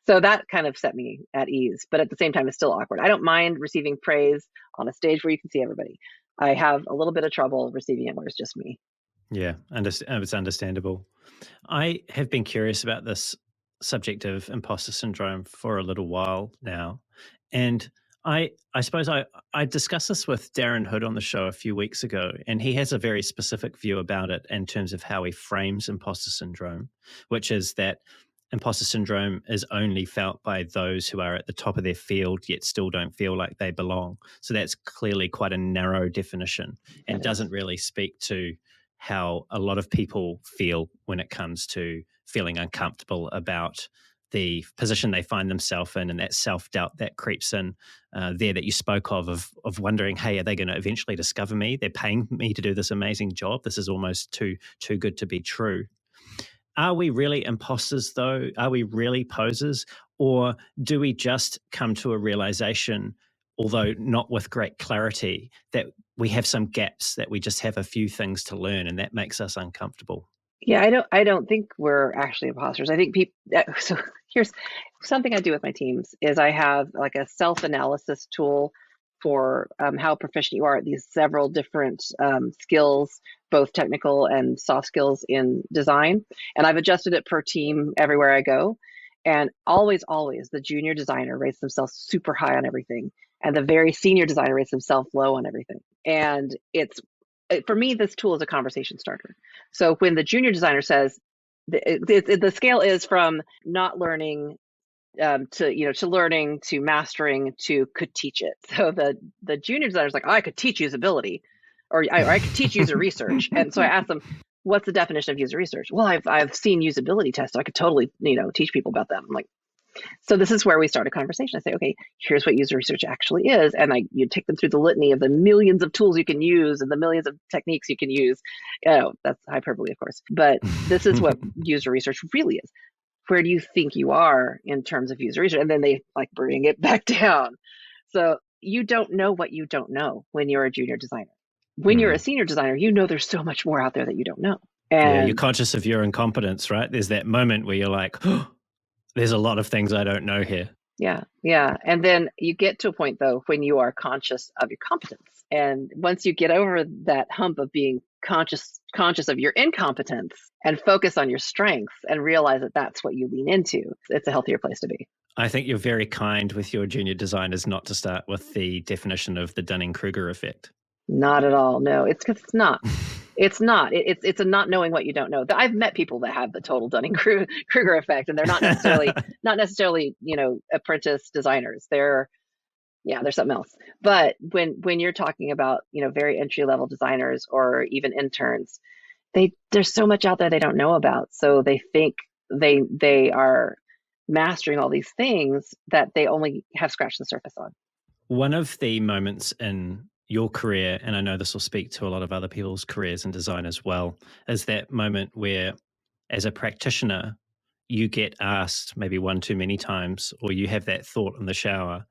So that kind of set me at ease, but at the same time, it's still awkward. I don't mind receiving praise on a stage where you can see everybody. I have a little bit of trouble receiving it where it's just me. Yeah, it's understandable. I have been curious about this subject of imposter syndrome for a little while now. And I suppose I discussed this with Darren Hood on the show a few weeks ago, and he has a very specific view about it in terms of how he frames imposter syndrome, which is that imposter syndrome is only felt by those who are at the top of their field yet still don't feel like they belong. So that's clearly quite a narrow definition and doesn't really speak to how a lot of people feel when it comes to feeling uncomfortable about the position they find themselves in, and that self-doubt that creeps in there that you spoke of wondering, hey, are they going to eventually discover me? They're paying me to do this amazing job. This is almost too good to be true. Are we really imposters, though? Are we really posers? Or do we just come to a realization, although not with great clarity, that we have some gaps, that we just have a few things to learn, and that makes us uncomfortable? Yeah, I don't think we're actually imposters. I think people. So here's something I do with my teams: is I have like a self-analysis tool for how proficient you are at these several different skills, both technical and soft skills in design. And I've adjusted it per team everywhere I go. And always, the junior designer rates themselves super high on everything, and the very senior designer rates themselves low on everything. And for me, this tool is a conversation starter. So when the junior designer says, the scale is from not learning to learning to mastering to could teach it. So the junior designer is like, oh, I could teach usability, or I could teach user research. And so I asked them, what's the definition of user research? Well, I've seen usability tests, so I could totally teach people about that. I'm like, so this is where we start a conversation. I say, okay, here's what user research actually is. And you take them through the litany of the millions of tools you can use and the millions of techniques you can use. That's hyperbole, of course. But this is what user research really is. Where do you think you are in terms of user research? And then they bring it back down. So you don't know what you don't know when you're a junior designer. When you're a senior designer, you know there's so much more out there that you don't know. Yeah, you're conscious of your incompetence, right? There's that moment where you're like, oh, there's a lot of things I don't know here. Yeah. And then you get to a point, though, when you are conscious of your competence. And once you get over that hump of being conscious of your incompetence and focus on your strengths and realize that that's what you lean into, it's a healthier place to be. I think you're very kind with your junior designers not to start with the definition of the Dunning-Kruger effect. Not at all. No, it's because it's not. It's not. It's a not knowing what you don't know. I've met people that have the total Dunning-Kruger effect, and they're not necessarily apprentice designers. They're something else. But when you're talking about very entry level designers or even interns, there's so much out there they don't know about. So they think they are mastering all these things that they only have scratched the surface on. One of the moments in your career, and I know this will speak to a lot of other people's careers in design as well, is that moment where, as a practitioner, you get asked maybe one too many times, or you have that thought in the shower,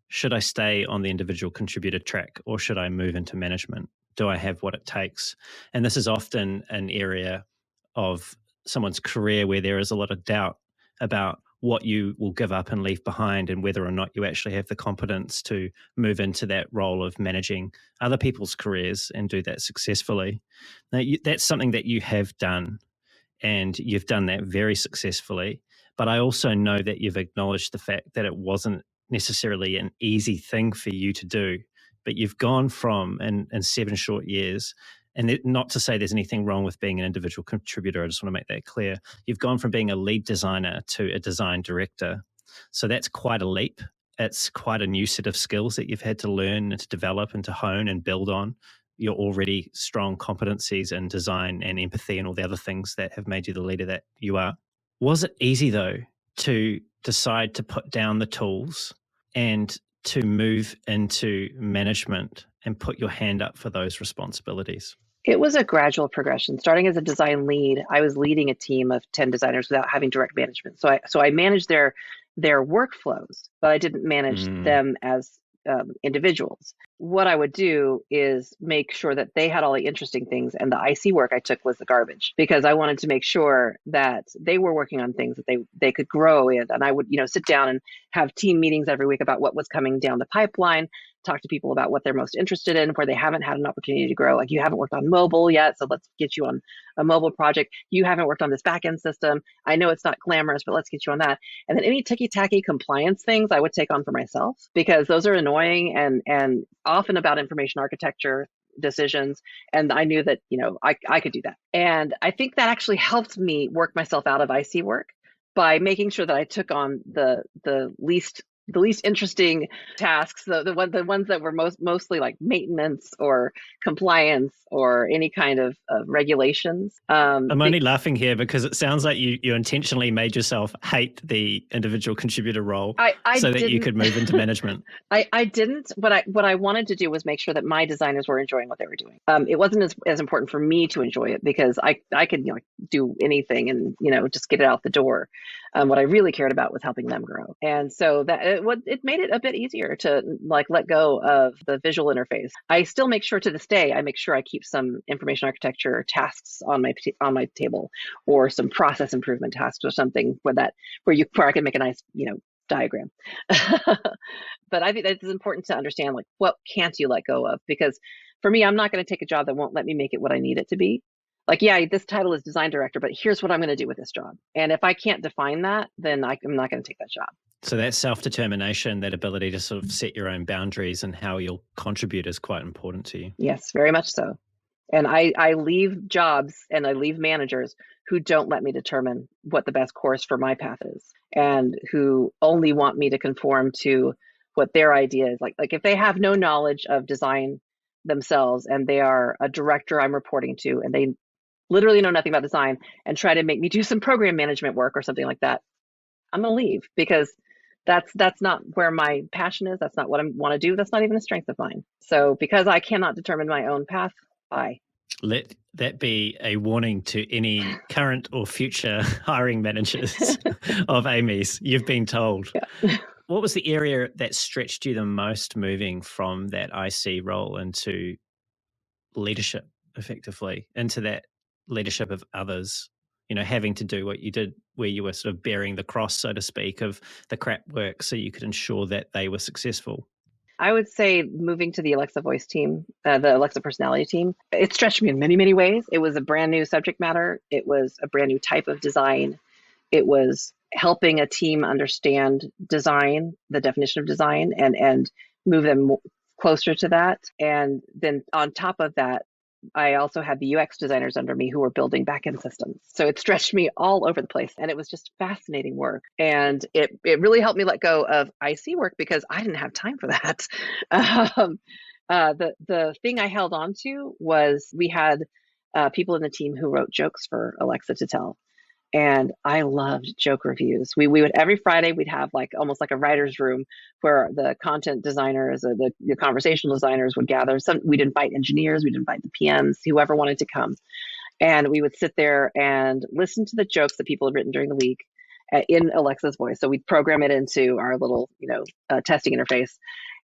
should I stay on the individual contributor track or should I move into management? Do I have what it takes? And this is often an area of someone's career where there is a lot of doubt about what you will give up and leave behind and whether or not you actually have the competence to move into that role of managing other people's careers and do that successfully. Now, that's something that you have done, and you've done that very successfully. But I also know that you've acknowledged the fact that it wasn't necessarily an easy thing for you to do, but you've gone from, in 7 short years, and not to say there's anything wrong with being an individual contributor, I just want to make that clear. You've gone from being a lead designer to a design director. So that's quite a leap. It's quite a new set of skills that you've had to learn and to develop and to hone and build on your already strong competencies in design and empathy and all the other things that have made you the leader that you are. Was it easy, though, to decide to put down the tools and to move into management and put your hand up for those responsibilities? It was a gradual progression. Starting as a design lead, I was leading a team of 10 designers without having direct management. So I managed their workflows, but I didn't manage them as individuals. What I would do is make sure that they had all the interesting things, and the IC work I took was the garbage, because I wanted to make sure that they were working on things that they could grow in. And I would sit down and have team meetings every week about what was coming down the pipeline, talk to people about what they're most interested in, where they haven't had an opportunity to grow. Like, you haven't worked on mobile yet, so let's get you on a mobile project. You haven't worked on this backend system. I know it's not glamorous, but let's get you on that. And then any ticky-tacky compliance things I would take on for myself, because those are annoying and often about information architecture decisions. And I knew that, I could do that. And I think that actually helped me work myself out of IC work by making sure that I took on the least interesting tasks, the ones that were mostly like maintenance or compliance or any kind of regulations. I'm only laughing here because it sounds like you intentionally made yourself hate the individual contributor role so that you could move into management. I didn't. What I wanted to do was make sure that my designers were enjoying what they were doing. It wasn't as important for me to enjoy it, because I could do anything and just get it out the door. What I really cared about was helping them grow, and so that it made it a bit easier to let go of the visual interface. I still make sure to this day, I make sure I keep some information architecture tasks on my table, or some process improvement tasks or something where I can make a nice diagram. But I think that it's important to understand what can't you let go of, because for me, I'm not going to take a job that won't let me make it what I need it to be. This title is design director, but here's what I'm going to do with this job. And if I can't define that, then I'm not going to take that job. So that self-determination, that ability to sort of set your own boundaries and how you'll contribute is quite important to you. Yes, very much so. And I leave jobs and I leave managers who don't let me determine what the best course for my path is, and who only want me to conform to what their idea is. Like if they have no knowledge of design themselves and they are a director I'm reporting to and they literally know nothing about design and try to make me do some program management work or something like that, I'm going to leave, because that's not where my passion is. That's not what I want to do. That's not even a strength of mine. So because I cannot determine my own path, bye. Let that be a warning to any current or future hiring managers of Amy's. You've been told. Yeah. what was the area that stretched you the most moving from that IC role into leadership, effectively, into that leadership of others, having to do what you did, where you were sort of bearing the cross, so to speak, of the crap work so you could ensure that they were successful? I would say moving to the Alexa voice team, the Alexa personality team, it stretched me in many, many ways. It was a brand new subject matter. It was a brand new type of design. It was helping a team understand design, the definition of design, and move them closer to that. And then on top of that, I also had the UX designers under me who were building backend systems. So it stretched me all over the place, and it was just fascinating work. And it really helped me let go of IC work because I didn't have time for that. The thing I held on to was we had people in the team who wrote jokes for Alexa to tell. And I loved joke reviews. We would every Friday we'd have like almost like a writer's room where the content designers or the conversational designers would gather. We'd invite engineers, we'd invite the PMs, whoever wanted to come, and we would sit there and listen to the jokes that people had written during the week in Alexa's voice. So we'd program it into our little testing interface,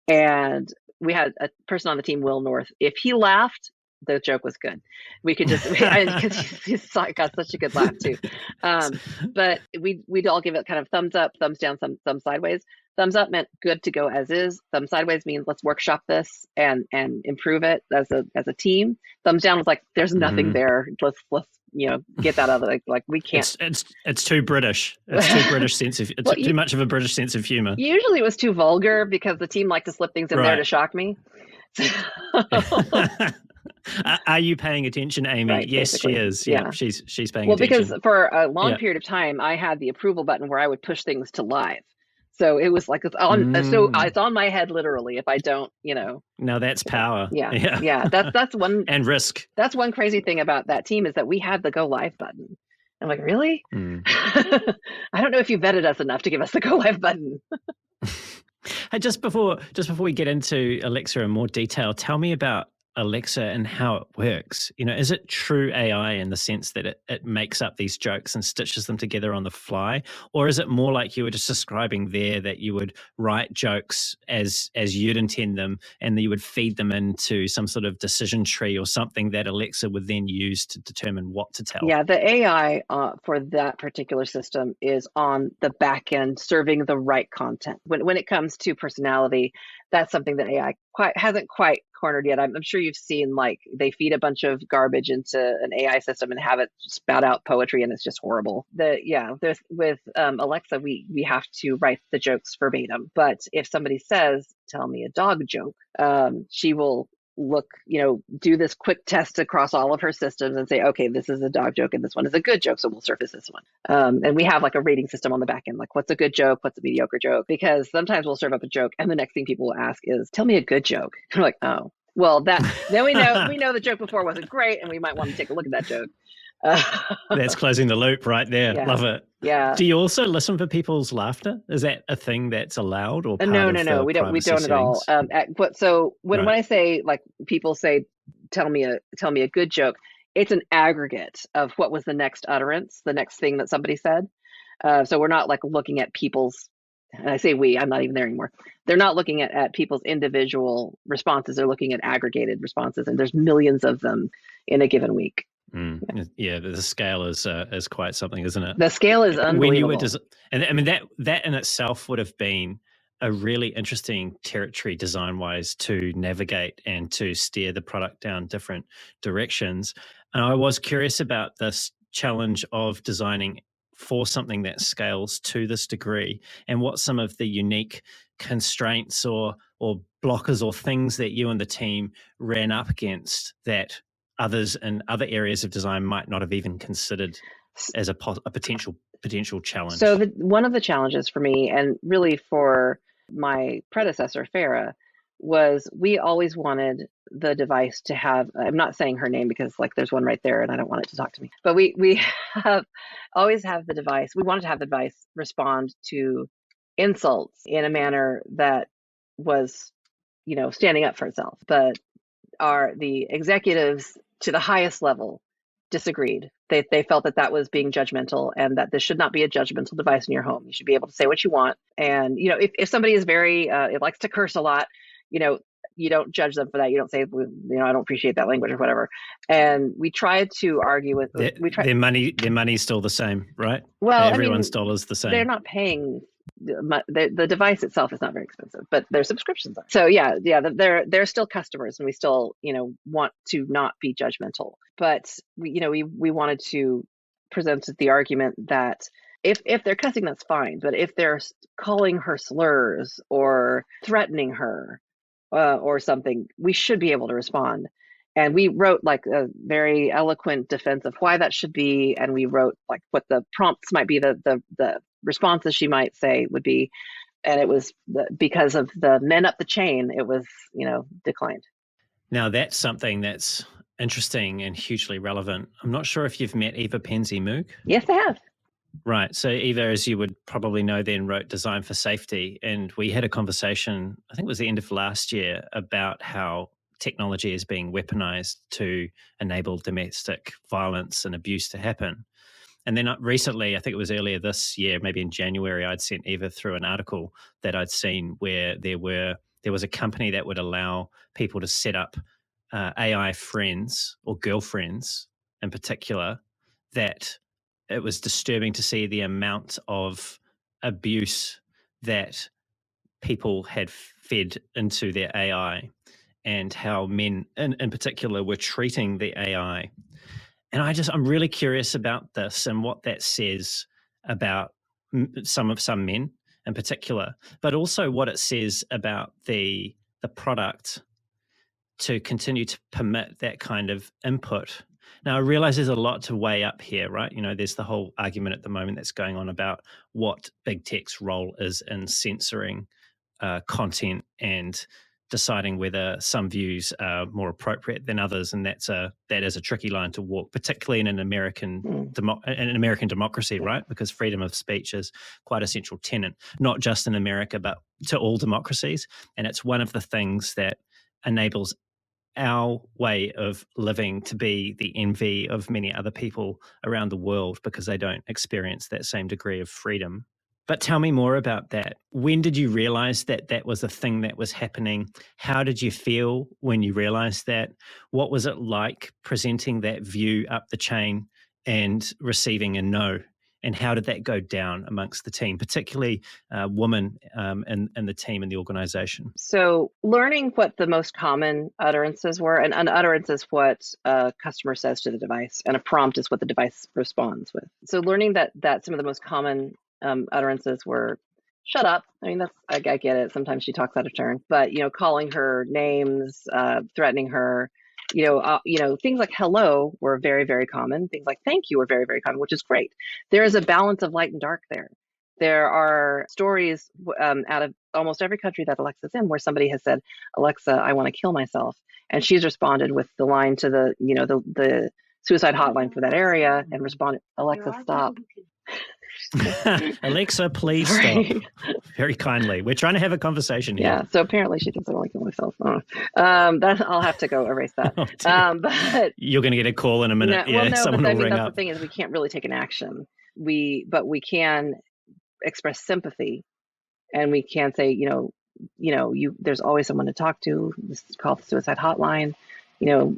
and we had a person on the team, Will North. If he laughed, the joke was good. We could just because he's got such a good laugh too. But we'd all give it kind of thumbs up, thumbs down, thumb sideways. Thumbs up meant good to go as is. Thumb sideways means let's workshop this and improve it as a team. Thumbs down was like there's nothing there. Let's get that out of like we can't. It's too British. It's too British sense of too much of a British sense of humor. Usually it was too vulgar because the team liked to slip things in there to shock me. Are you paying attention, Amy? Right, yes, basically. She is. Yeah, she's paying attention. Well, because for a long period of time, I had the approval button where I would push things to live. So it was like it's on. So it's on my head literally. If I don't, Now that's power. Yeah. That's one and risk. That's one crazy thing about that team is that we had the go live button. I'm like, really? I don't know if you vetted us enough to give us the go live button. Hey, just before we get into Alexa in more detail, tell me about Alexa and how it works. Is it true AI in the sense that it makes up these jokes and stitches them together on the fly? Or is it more like you were just describing there, that you would write jokes as you'd intend them and that you would feed them into some sort of decision tree or something that Alexa would then use to determine what to tell? Yeah, the AI for that particular system is on the back end serving the right content. When it comes to personality, that's something that AI hasn't quite cornered yet. I'm sure you've seen like they feed a bunch of garbage into an AI system and have it spout out poetry, and it's just horrible. With Alexa, we have to write the jokes verbatim. But if somebody says, "Tell me a dog joke," she will look, do this quick test across all of her systems and say, okay, this is a dog joke and this one is a good joke, so we'll surface this one. And we have like a rating system on the back end, like what's a good joke, what's a mediocre joke, because sometimes we'll serve up a joke and the next thing people will ask is, tell me a good joke. And we're like, oh, well, then we know the joke before wasn't great and we might want to take a look at that joke. That's closing the loop right there. Yeah. Love it. Yeah. Do you also listen for people's laughter? Is that a thing that's allowed or part No. We don't at all. So when I say like people say, tell me a good joke, it's an aggregate of what was the next utterance, the next thing that somebody said. So we're not like looking at people's, and I say we, I'm not even there anymore. They're not looking at people's individual responses. They're looking at aggregated responses, and there's millions of them in a given week. Yeah, the scale is quite something, isn't it? The scale is unbelievable. And I mean that in itself would have been a really interesting territory design-wise to navigate and to steer the product down different directions. And I was curious about this challenge of designing for something that scales to this degree, and what some of the unique constraints or blockers or things that you and the team ran up against that others in other areas of design might not have even considered as a potential challenge. So one of the challenges for me, and really for my predecessor, Farah, was we always wanted the device to have, I'm not saying her name because like there's one right there and I don't want it to talk to me, but we always have the device, we wanted to have the device respond to insults in a manner that was, standing up for itself. But the executives to the highest level disagreed. They felt that that was being judgmental, and that this should not be a judgmental device in your home. You should be able to say what you want. And, if somebody is very, it likes to curse a lot, you don't judge them for that. You don't say, I don't appreciate that language or whatever. And we tried to argue with, their money's still the same, right? Well, everyone's dollar's the same. They're not paying. The device itself is not very expensive, but their subscriptions are. So yeah, they're still customers, and we still, want to not be judgmental. But we wanted to present the argument that if they're cussing, that's fine. But if they're calling her slurs or threatening her or something, we should be able to respond. And we wrote like a very eloquent defense of why that should be. And we wrote like what the prompts might be, the responses she might say would be. And it was because of the men up the chain, it was, declined. Now that's something that's interesting and hugely relevant. I'm not sure if you've met Eva Penzi-Moog. Yes, I have. Right. So Eva, as you would probably know, then wrote Design for Safety. And we had a conversation, I think it was the end of last year, about how technology is being weaponized to enable domestic violence and abuse to happen. And then recently, I think it was earlier this year, maybe in January, I'd sent Eva through an article that I'd seen where there was a company that would allow people to set up AI friends or girlfriends in particular, that it was disturbing to see the amount of abuse that people had fed into their AI and how men in particular were treating the AI. And I'm really curious about this and what that says about some men in particular, but also what it says about the product to continue to permit that kind of input. Now, I realize there's a lot to weigh up here, right? There's the whole argument at the moment that's going on about what big tech's role is in censoring content and deciding whether some views are more appropriate than others, and that is a tricky line to walk, particularly in an American democracy, right? Because freedom of speech is quite a central tenet, not just in America, but to all democracies. And it's one of the things that enables our way of living to be the envy of many other people around the world because they don't experience that same degree of freedom. But tell me more about that. When did you realize that that was a thing that was happening? How did you feel when you realized that? What was it like presenting that view up the chain and receiving a no? And how did that go down amongst the team, particularly women in the team and the organization? So learning what the most common utterances were, and an utterance is what a customer says to the device, and a prompt is what the device responds with. So learning that some of the most common utterances were, shut up. I mean, I get it. Sometimes she talks out of turn, but, calling her names, threatening her, things like hello were very, very common. Things like thank you were very, very common, which is great. There is a balance of light and dark there. There are stories out of almost every country that Alexa's in where somebody has said, Alexa, I want to kill myself. And she's responded with the line to the suicide hotline for that area and responded, Alexa, stop. Alexa, please stop. Very kindly. We're trying to have a conversation here. Yeah, so apparently she thinks I want to kill myself. I'll have to go erase that. But you're going to get a call in a minute. Someone will ring up. The thing is, we can't really take an action. But we can express sympathy, and we can say, there's always someone to talk to. This is called the suicide hotline.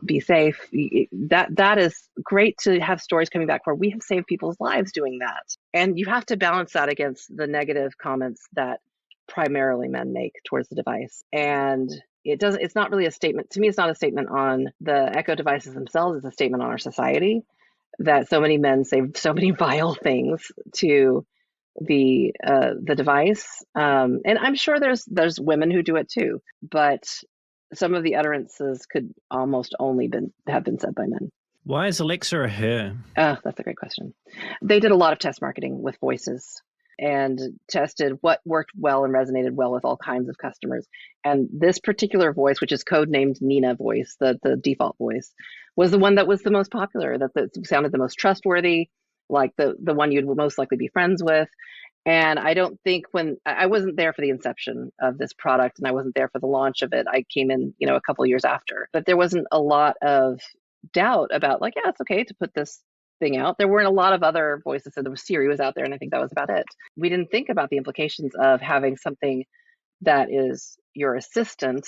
Be safe. That is great to have stories coming back where we have saved people's lives doing that. And you have to balance that against the negative comments that primarily men make towards the device. And it's not really a statement. To me, it's not a statement on the Echo devices themselves. It's a statement on our society that so many men say so many vile things to the device. And I'm sure there's women who do it too, but some of the utterances could almost only have been said by men. Why is Alexa a her? That's a great question. They did a lot of test marketing with voices and tested what worked well and resonated well with all kinds of customers. And this particular voice, which is codenamed Nina voice, the default voice, was the one that was the most popular, that sounded the most trustworthy, like the one you'd most likely be friends with. And I don't think I wasn't there for the inception of this product, and I wasn't there for the launch of it. I came in, a couple of years after, but there wasn't a lot of doubt about like, yeah, it's okay to put this thing out. There weren't a lot of other voices. So the Siri was out there, and I think that was about it. We didn't think about the implications of having something that is your assistant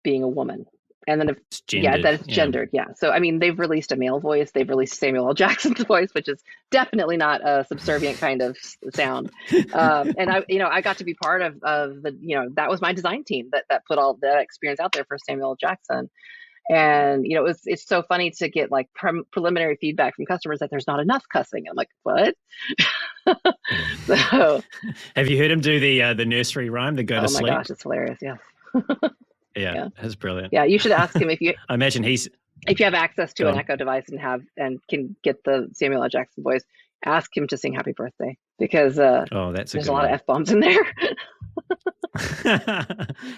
being a woman. And then It's gendered. that it's gendered. Yeah. So, I mean, they've released a male voice. They've released Samuel L. Jackson's voice, which is definitely not a subservient kind of sound. And I got to be part of the, that was my design team that put all that experience out there for Samuel L. Jackson. And, it's so funny to get like preliminary feedback from customers that there's not enough cussing. I'm like, what? So, have you heard him do the nursery rhyme, the go to sleep? Oh my gosh, it's hilarious. Yeah. Yeah, it's brilliant. Yeah, you should ask him if you. I imagine if you have access to an Echo device and can get the Samuel L. Jackson voice, ask him to sing "Happy Birthday" because there's a lot of F-bombs in there.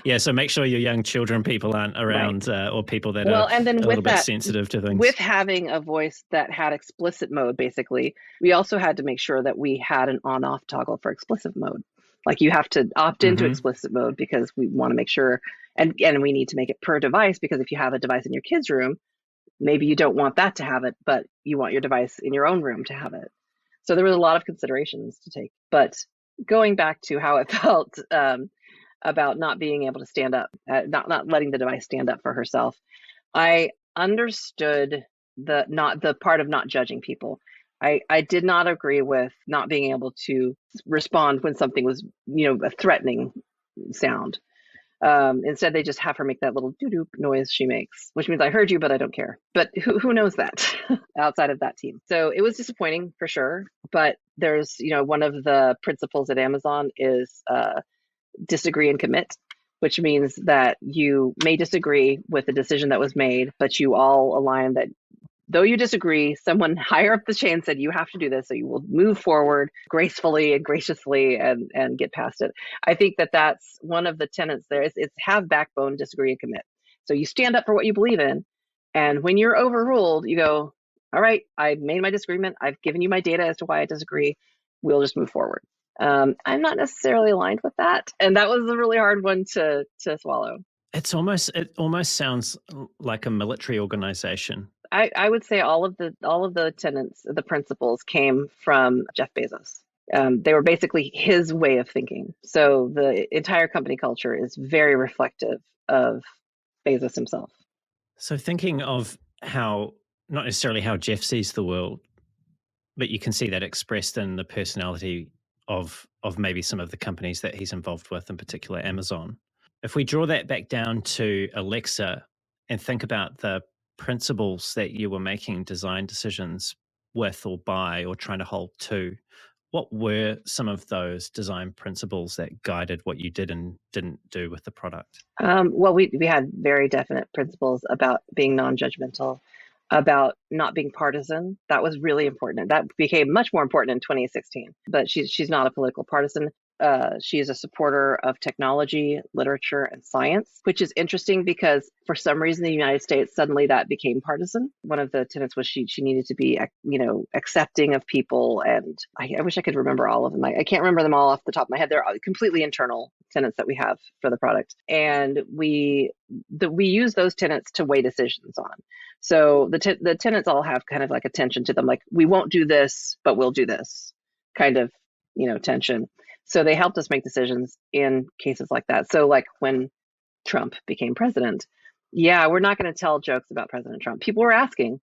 Yeah, so make sure your young children people aren't around, or people that are and then a little bit sensitive to things. With having a voice that had explicit mode, basically, we also had to make sure that we had an on-off toggle for explicit mode. Like you have to opt into explicit mode because we want to make sure, and we need to make it per device, because if you have a device in your kid's room, maybe you don't want that to have it, but you want your device in your own room to have it. So there was a lot of considerations to take. But going back to how it felt about not being able to stand up, not letting the device stand up for herself, I understood the part of not judging people. I did not agree with not being able to respond when something was, a threatening sound. Instead, they just have her make that little doo-doo noise she makes, which means I heard you, but I don't care. But who knows that outside of that team? So it was disappointing for sure. But there's, one of the principles at Amazon is disagree and commit, which means that you may disagree with the decision that was made, but you all align that though you disagree, someone higher up the chain said you have to do this, so you will move forward gracefully and graciously and get past it. I think that that's one of the tenets there. It's have backbone, disagree, and commit. So you stand up for what you believe in, and when you're overruled, you go, all right, I've made my disagreement. I've given you my data as to why I disagree. We'll just move forward. I'm not necessarily aligned with that, and that was a really hard one to swallow. It almost sounds like a military organization. I would say all of the tenets, the principles came from Jeff Bezos. They were basically his way of thinking. So the entire company culture is very reflective of Bezos himself. So thinking of how, not necessarily how Jeff sees the world, but you can see that expressed in the personality of maybe some of the companies that he's involved with, in particular Amazon. If we draw that back down to Alexa and think about the principles that you were making design decisions with or by or trying to hold to, what were some of those design principles that guided what you did and didn't do with the product? Well, we had very definite principles about being non-judgmental, about not being partisan. That was really important. That became much more important in 2016. But she's not a political partisan. She is a supporter of technology, literature, and science, which is interesting because for some reason in the United States, suddenly that became partisan. One of the tenets was she needed to be, accepting of people. And I wish I could remember all of them. I can't remember them all off the top of my head. They're completely internal tenets that we have for the product. And we use those tenets to weigh decisions on. So the tenets all have kind of like a tension to them. Like, we won't do this, but we'll do this kind of, tension. So they helped us make decisions in cases like that. So like when Trump became president, we're not going to tell jokes about President Trump. People were asking.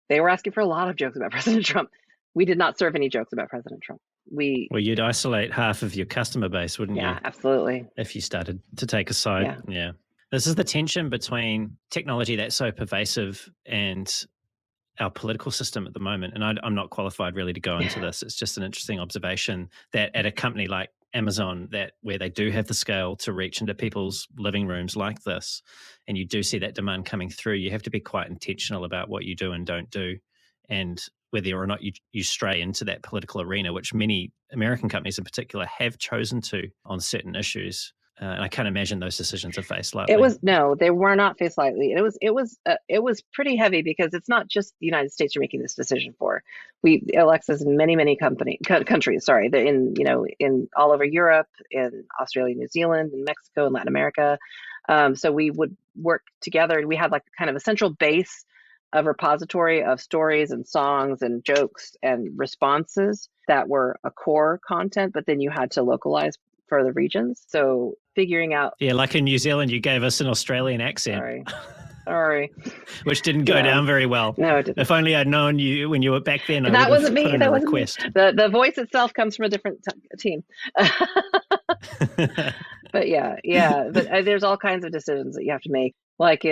They were asking for a lot of jokes about President Trump. We did not serve any jokes about President Trump. Well, you'd isolate half of your customer base, wouldn't you? Yeah, absolutely. If you started to take a side. Yeah. This is the tension between technology that's so pervasive and our political system at the moment. And I'm not qualified really to go into this. It's just an interesting observation that at a company like Amazon, where they do have the scale to reach into people's living rooms like this, and you do see that demand coming through, you have to be quite intentional about what you do and don't do, and whether or not you stray into that political arena, which many American companies in particular have chosen to on certain issues. And I can't imagine those decisions are faced lightly. They were not faced lightly. It was pretty heavy because it's not just the United States you're making this decision for. Alexa's in many countries. Sorry, they're in all over Europe, in Australia, New Zealand, in Mexico, and Latin America. So we would work together, and we had like kind of a central base a repository of stories and songs and jokes and responses that were a core content, but then you had to localize for the regions. So figuring out. Yeah, like in New Zealand, you gave us an Australian accent. Sorry. Which didn't go down very well. No, it didn't. If only I'd known you when you were back then, That wasn't me. That wasn't request. Me. The voice itself comes from a different team. But but there's all kinds of decisions that you have to make, like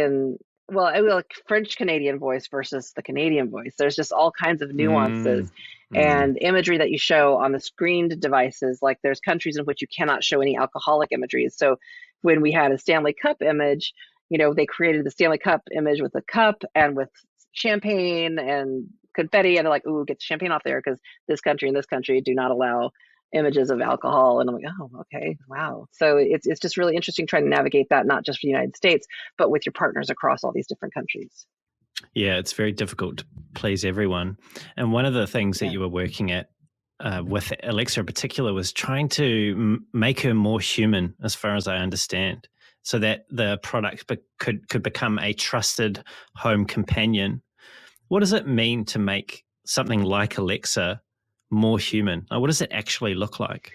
French Canadian voice versus the Canadian voice. There's just all kinds of nuances and imagery that you show on the screened devices. Like there's countries in which you cannot show any alcoholic imagery. So when we had a Stanley Cup image, they created the Stanley Cup image with a cup and with champagne and confetti, and they're like, ooh, get the champagne off there because this country and this country do not allow images of alcohol. And I'm like, oh, okay, wow. So it's just really interesting trying to navigate that, not just for the United States, but with your partners across all these different countries. Yeah, it's very difficult to please everyone. And one of the things that you were working at with Alexa in particular was trying to make her more human, as far as I understand, so that the product could become a trusted home companion. What does it mean to make something like Alexa more human? What does it actually look like?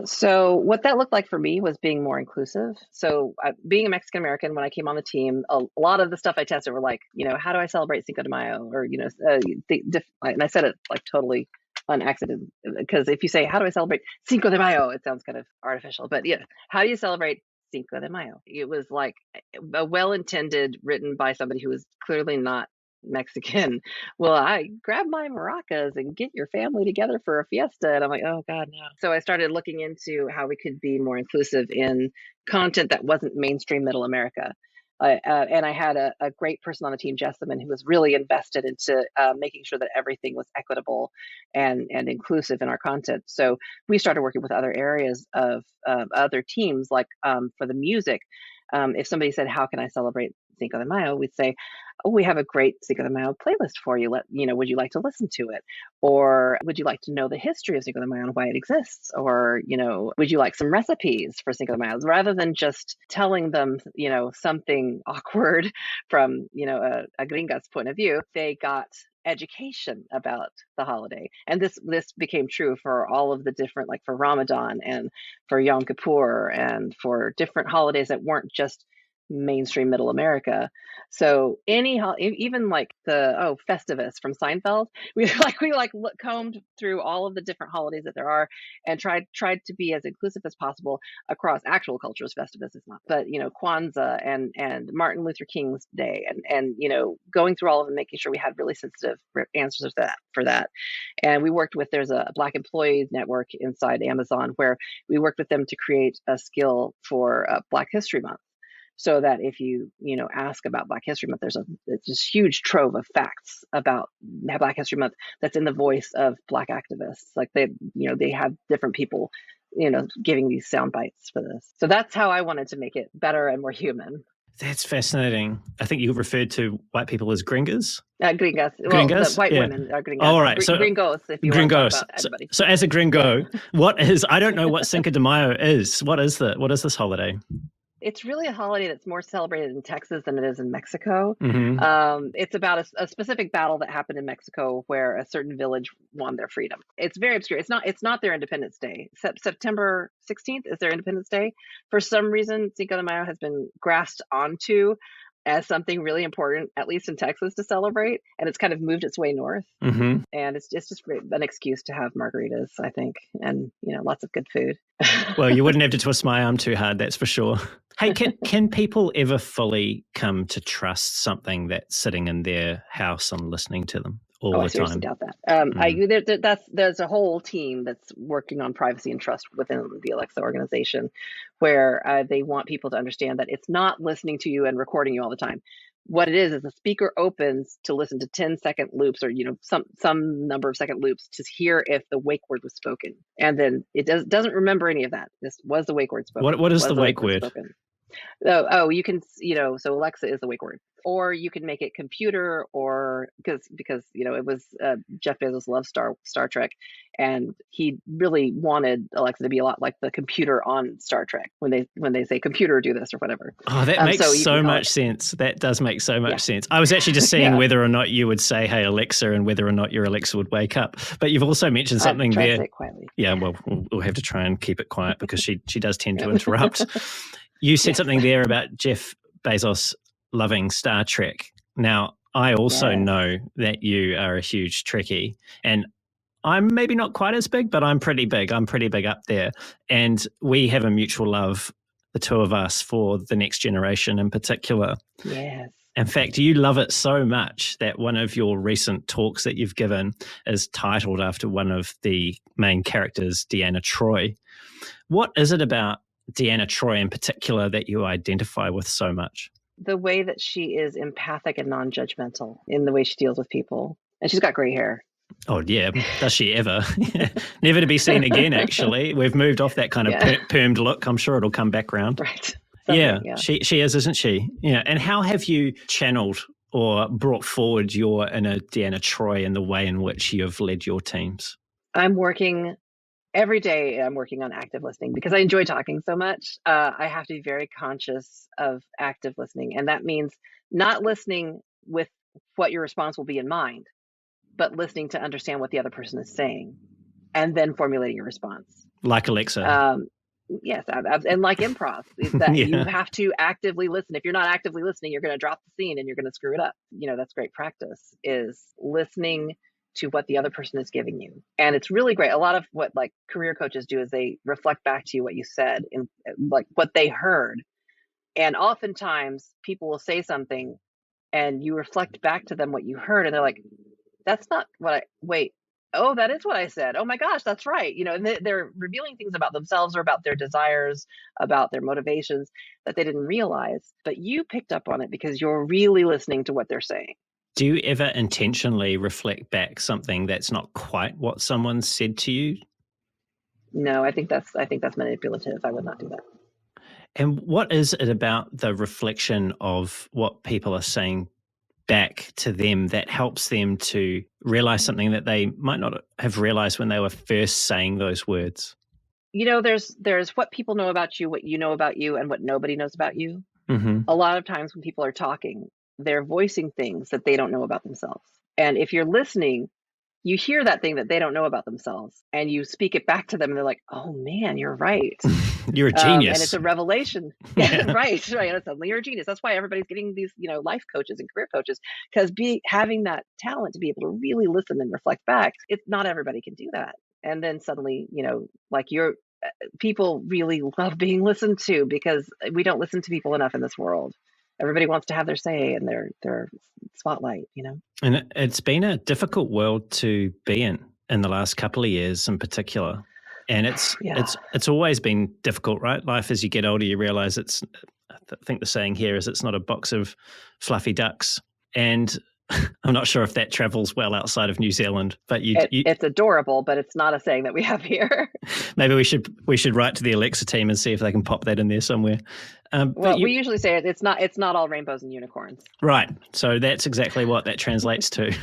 So what that looked like for me was being more inclusive. So being a Mexican American, when I came on the team, a lot of the stuff I tested were like, how do I celebrate Cinco de Mayo? Or, and I said it like totally on accident, because if you say, how do I celebrate Cinco de Mayo? It sounds kind of artificial, but yeah, how do you celebrate Cinco de Mayo? It was like a well-intended, written by somebody who was clearly not Mexican. Well, I grab my maracas and get your family together for a fiesta. And I'm like, oh God, no. So I started looking into how we could be more inclusive in content that wasn't mainstream middle America. And I had a great person on the team, Jessamine, who was really invested into making sure that everything was equitable and inclusive in our content. So we started working with other areas of other teams, like for the music. If somebody said, how can I celebrate Cinco de Mayo? We'd say, oh, we have a great Cinco de Mayo playlist for you. Would you like to listen to it? Or would you like to know the history of Cinco de Mayo and why it exists? Or, would you like some recipes for Cinco de Mayo? Rather than just telling them, something awkward from, a gringa's point of view, they got education about the holiday. And this became true for all of the different, like for Ramadan and for Yom Kippur and for different holidays that weren't just mainstream middle America. So even like the Festivus from Seinfeld, we combed through all of the different holidays that there are and tried to be as inclusive as possible across actual cultures. Festivus is not, but Kwanzaa and Martin Luther King's Day and going through all of them, making sure we had really sensitive answers for that. And we worked with, there's a Black Employees Network inside Amazon where we worked with them to create a skill for Black History Month. So that if you ask about Black History Month, there's this huge trove of facts about Black History Month that's in the voice of Black activists. Like they have different people, giving these sound bites for this. So that's how I wanted to make it better and more human. That's fascinating. I think you referred to white people as gringas. Gringas. Well, the white women are gringas. All right. So gringos, if you gringos. Want to talk about anybody. So as a gringo, I don't know what Cinco de Mayo is. What is this holiday? It's really a holiday that's more celebrated in Texas than it is in Mexico. Mm-hmm. It's about a specific battle that happened in Mexico where a certain village won their freedom. It's very obscure. It's not their Independence Day. September 16th is their Independence Day. For some reason, Cinco de Mayo has been grasped onto as something really important, at least in Texas, to celebrate. And it's kind of moved its way north. Mm-hmm. And it's just an excuse to have margaritas, I think, and lots of good food. Well, you wouldn't have to twist my arm too hard, that's for sure. Hey, can people ever fully come to trust something that's sitting in their house and listening to them all the time? I seriously doubt that. There's a whole team that's working on privacy and trust within the Alexa organization, where they want people to understand that it's not listening to you and recording you all the time. What it is the speaker opens to listen to 10-second loops or some number of second loops to hear if the wake word was spoken, and then it doesn't remember any of that. This was the wake word spoken. What is the wake word? Spoken? Oh, you can, so Alexa is the wake word. Or you can make it computer, or because it was Jeff Bezos loves Star Trek, and he really wanted Alexa to be a lot like the computer on Star Trek when they say computer do this or whatever. Oh, that makes So you can so call much it, sense. That does make so much yeah, sense. I was actually just seeing yeah. whether or not you would say, "Hey Alexa," and whether or not your Alexa would wake up. But you've also mentioned I something try to there. say it quietly. Yeah, well, we'll have to try and keep it quiet because she does tend to interrupt. You said Yes. something there about Jeff Bezos loving Star Trek. Now, I also Yes. know that you are a huge Trekkie, and I'm maybe not quite as big, but I'm pretty big. I'm pretty big up there. And we have a mutual love, the two of us, for The Next Generation in particular. Yes. In fact, you love it so much that one of your recent talks that you've given is titled after one of the main characters, Deanna Troi. What is it about Deanna Troi in particular that you identify with so much? The way that she is empathic and non-judgmental in the way she deals with people. And she's got gray hair. Oh, yeah. Does she ever? Never to be seen again, actually. We've moved off that kind of permed look. I'm sure it'll come back round. Right. Yeah, yeah. She is, isn't she? Yeah. And how have you channeled or brought forward your inner Deanna Troi in the way in which you have led your teams? Every day I'm working on active listening because I enjoy talking so much. I have to be very conscious of active listening. And that means not listening with what your response will be in mind, but listening to understand what the other person is saying and then formulating your response. Like Alexa. Yes. And like improv, that you have to actively listen. If you're not actively listening, you're going to drop the scene and you're going to screw it up. That's great practice, is listening to what the other person is giving you. And it's really great. A lot of what like career coaches do is they reflect back to you what you said and like what they heard. And oftentimes people will say something and you reflect back to them what you heard and they're like, that's not what oh, that is what I said. Oh my gosh, that's right. And they're revealing things about themselves or about their desires, about their motivations that they didn't realize, but you picked up on it because you're really listening to what they're saying. Do you ever intentionally reflect back something that's not quite what someone said to you? No, I think that's manipulative. I would not do that. And what is it about the reflection of what people are saying back to them that helps them to realize something that they might not have realized when they were first saying those words? There's what people know about you, what you know about you, and what nobody knows about you. Mm-hmm. A lot of times when people are talking, they're voicing things that they don't know about themselves. And if you're listening, you hear that thing that they don't know about themselves and you speak it back to them and they're like, oh man, you're right. You're a genius. And it's a revelation. Yeah. Right. And suddenly you're a genius. That's why everybody's getting these, life coaches and career coaches, because having that talent to be able to really listen and reflect back, not everybody can do that. And then suddenly, like people really love being listened to because we don't listen to people enough in this world. Everybody wants to have their say and their spotlight, And it's been a difficult world to be in the last couple of years in particular. And it's always been difficult, right? Life, as you get older, you realize I think the saying here is it's not a box of fluffy ducks. And I'm not sure if that travels well outside of New Zealand, but it's adorable, but it's not a saying that we have here. Maybe we should write to the Alexa team and see if they can pop that in there somewhere. We usually say it's not all rainbows and unicorns. Right. So that's exactly what that translates to.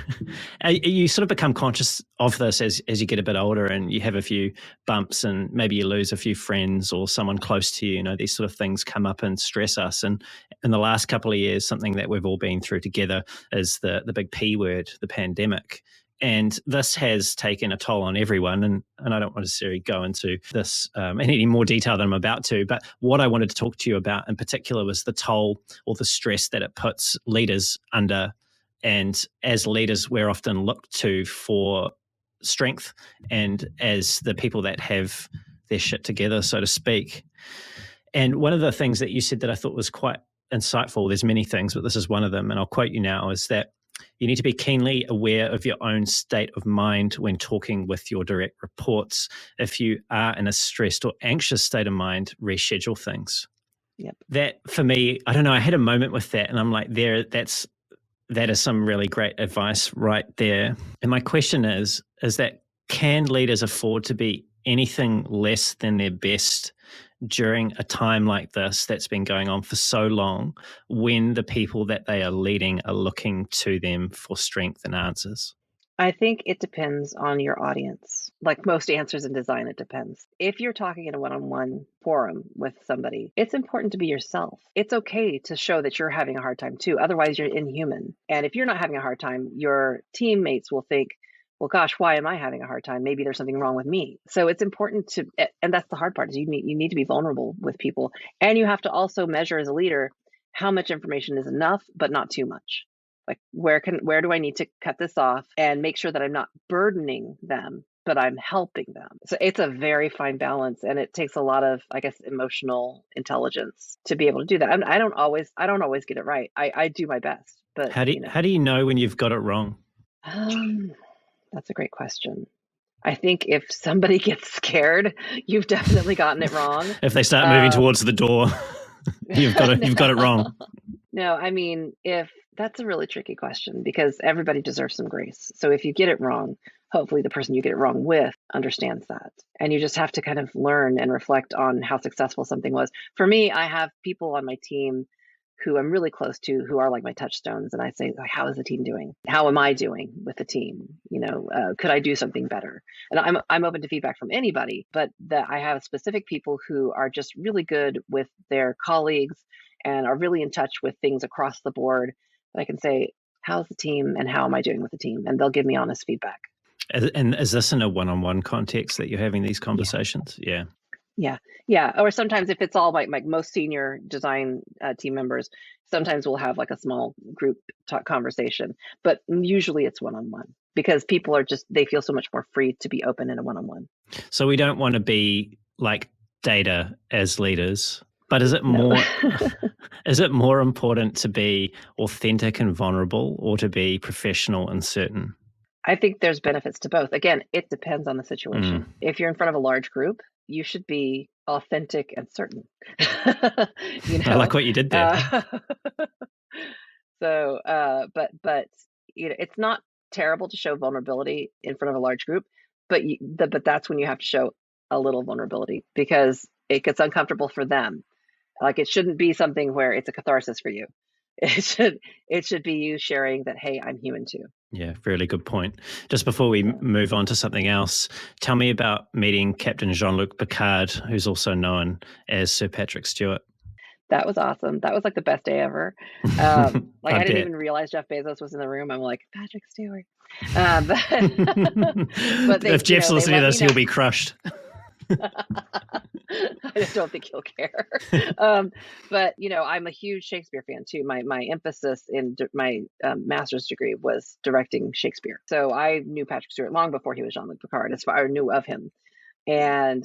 You sort of become conscious of this as you get a bit older and you have a few bumps and maybe you lose a few friends or someone close to you. These sort of things come up and stress us. And in the last couple of years, something that we've all been through together is the big P word, the pandemic. And this has taken a toll on everyone. And I don't want to necessarily go into this in any more detail than I'm about to. But what I wanted to talk to you about in particular was the toll or the stress that it puts leaders under. And as leaders, we're often looked to for strength and as the people that have their shit together, so to speak. And one of the things that you said that I thought was quite insightful, there's many things, but this is one of them, and I'll quote you now, is that you need to be keenly aware of your own state of mind when talking with your direct reports. If you are in a stressed or anxious state of mind, reschedule things. Yep. That, for me, I don't know, I had a moment with that and I'm like, that is some really great advice right there. And my question is that can leaders afford to be anything less than their best during a time like this that's been going on for so long, when the people that they are leading are looking to them for strength and answers? I think it depends on your audience. Like most answers in design, it depends. If you're talking in a one-on-one forum with somebody, it's important to be yourself. It's okay to show that you're having a hard time too. Otherwise, you're inhuman. And if you're not having a hard time, your teammates will think, well, gosh, why am I having a hard time? Maybe there's something wrong with me. So it's important to, and that's the hard part, is you need to be vulnerable with people. And you have to also measure as a leader how much information is enough, but not too much. Like where do I need to cut this off and make sure that I'm not burdening them, but I'm helping them. So it's a very fine balance, and it takes a lot of, I guess, emotional intelligence to be able to do that. I don't always get it right. I do my best, but How do you know when you've got it wrong? That's a great question. I think if somebody gets scared, you've definitely gotten it wrong. If they start moving towards the door, you've got it wrong. No, I mean, that's a really tricky question, because everybody deserves some grace. So if you get it wrong, hopefully the person you get it wrong with understands that. And you just have to kind of learn and reflect on how successful something was. For me, I have people on my team who I'm really close to, who are like my touchstones. And I say, like, how is the team doing? How am I doing with the team? Could I do something better? And I'm open to feedback from anybody, but that I have specific people who are just really good with their colleagues and are really in touch with things across the board. That I can say, how's the team and how am I doing with the team? And they'll give me honest feedback. And is this in a one-on-one context that you're having these conversations? Yeah. Yeah. Or sometimes if it's all my most senior design team members, sometimes we'll have like a small group talk conversation, but usually it's one-on-one, because people are they feel so much more free to be open in a one-on-one. So we don't want to be like data as leaders, but is it more is it more important to be authentic and vulnerable, or to be professional and certain? I think there's benefits to both. Again, it depends on the situation. If you're in front of a large group, you should be authentic and certain. I like what you did there. But it's not terrible to show vulnerability in front of a large group, but that's when you have to show a little vulnerability, because it gets uncomfortable for them. Like, it shouldn't be something where it's a catharsis for you. It should be you sharing that, hey, I'm human too. Yeah, really good point. Just before we move on to something else, tell me about meeting Captain Jean Luke Picard, who's also known as Sir Patrick Stewart. That was awesome. That was like the best day ever. I didn't even realize Jeff Bezos was in the room. I'm like, Patrick Stewart. But if Jeff's listening to this, he'll be crushed. I don't think he'll care. But I'm a huge Shakespeare fan too. My emphasis in my master's degree was directing Shakespeare. So I knew Patrick Stewart long before he was Jean-Luc Picard, as far as I knew of him. And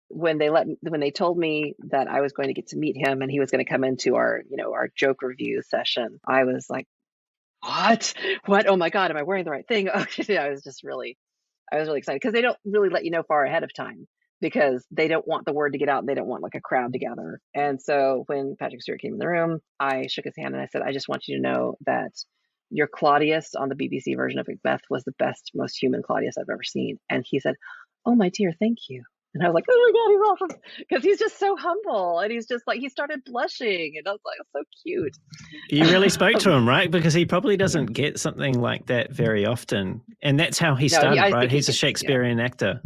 when they told me that I was going to get to meet him and he was going to come into our joke review session, I was like, what? Oh my God, am I wearing the right thing? I was really excited, because they don't really let you know far ahead of time, because they don't want the word to get out, and they don't want like a crowd to gather. And so when Patrick Stewart came in the room, I shook his hand and I said, I just want you to know that your Claudius on the BBC version of Macbeth was the best, most human Claudius I've ever seen. And he said, oh my dear, thank you. And I was like, oh my God, he's awesome. Because he's just so humble. And he's just like, he started blushing. And I was like, so cute. You really spoke to him, right? Because he probably doesn't get something like that very often. And that's how he started, right? He's a Shakespearean actor.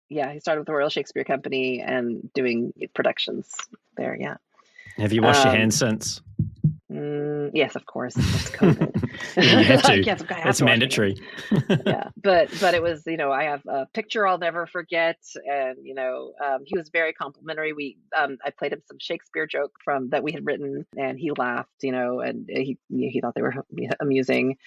Yeah, he started with the Royal Shakespeare Company and doing productions there, yeah. Have you washed your hands since? Yes, of course. It's COVID. You have to. It's mandatory. Yeah, but it was, I have a picture I'll never forget, and he was very complimentary. I played him some Shakespeare joke that we had written, and he laughed, and he thought they were amusing.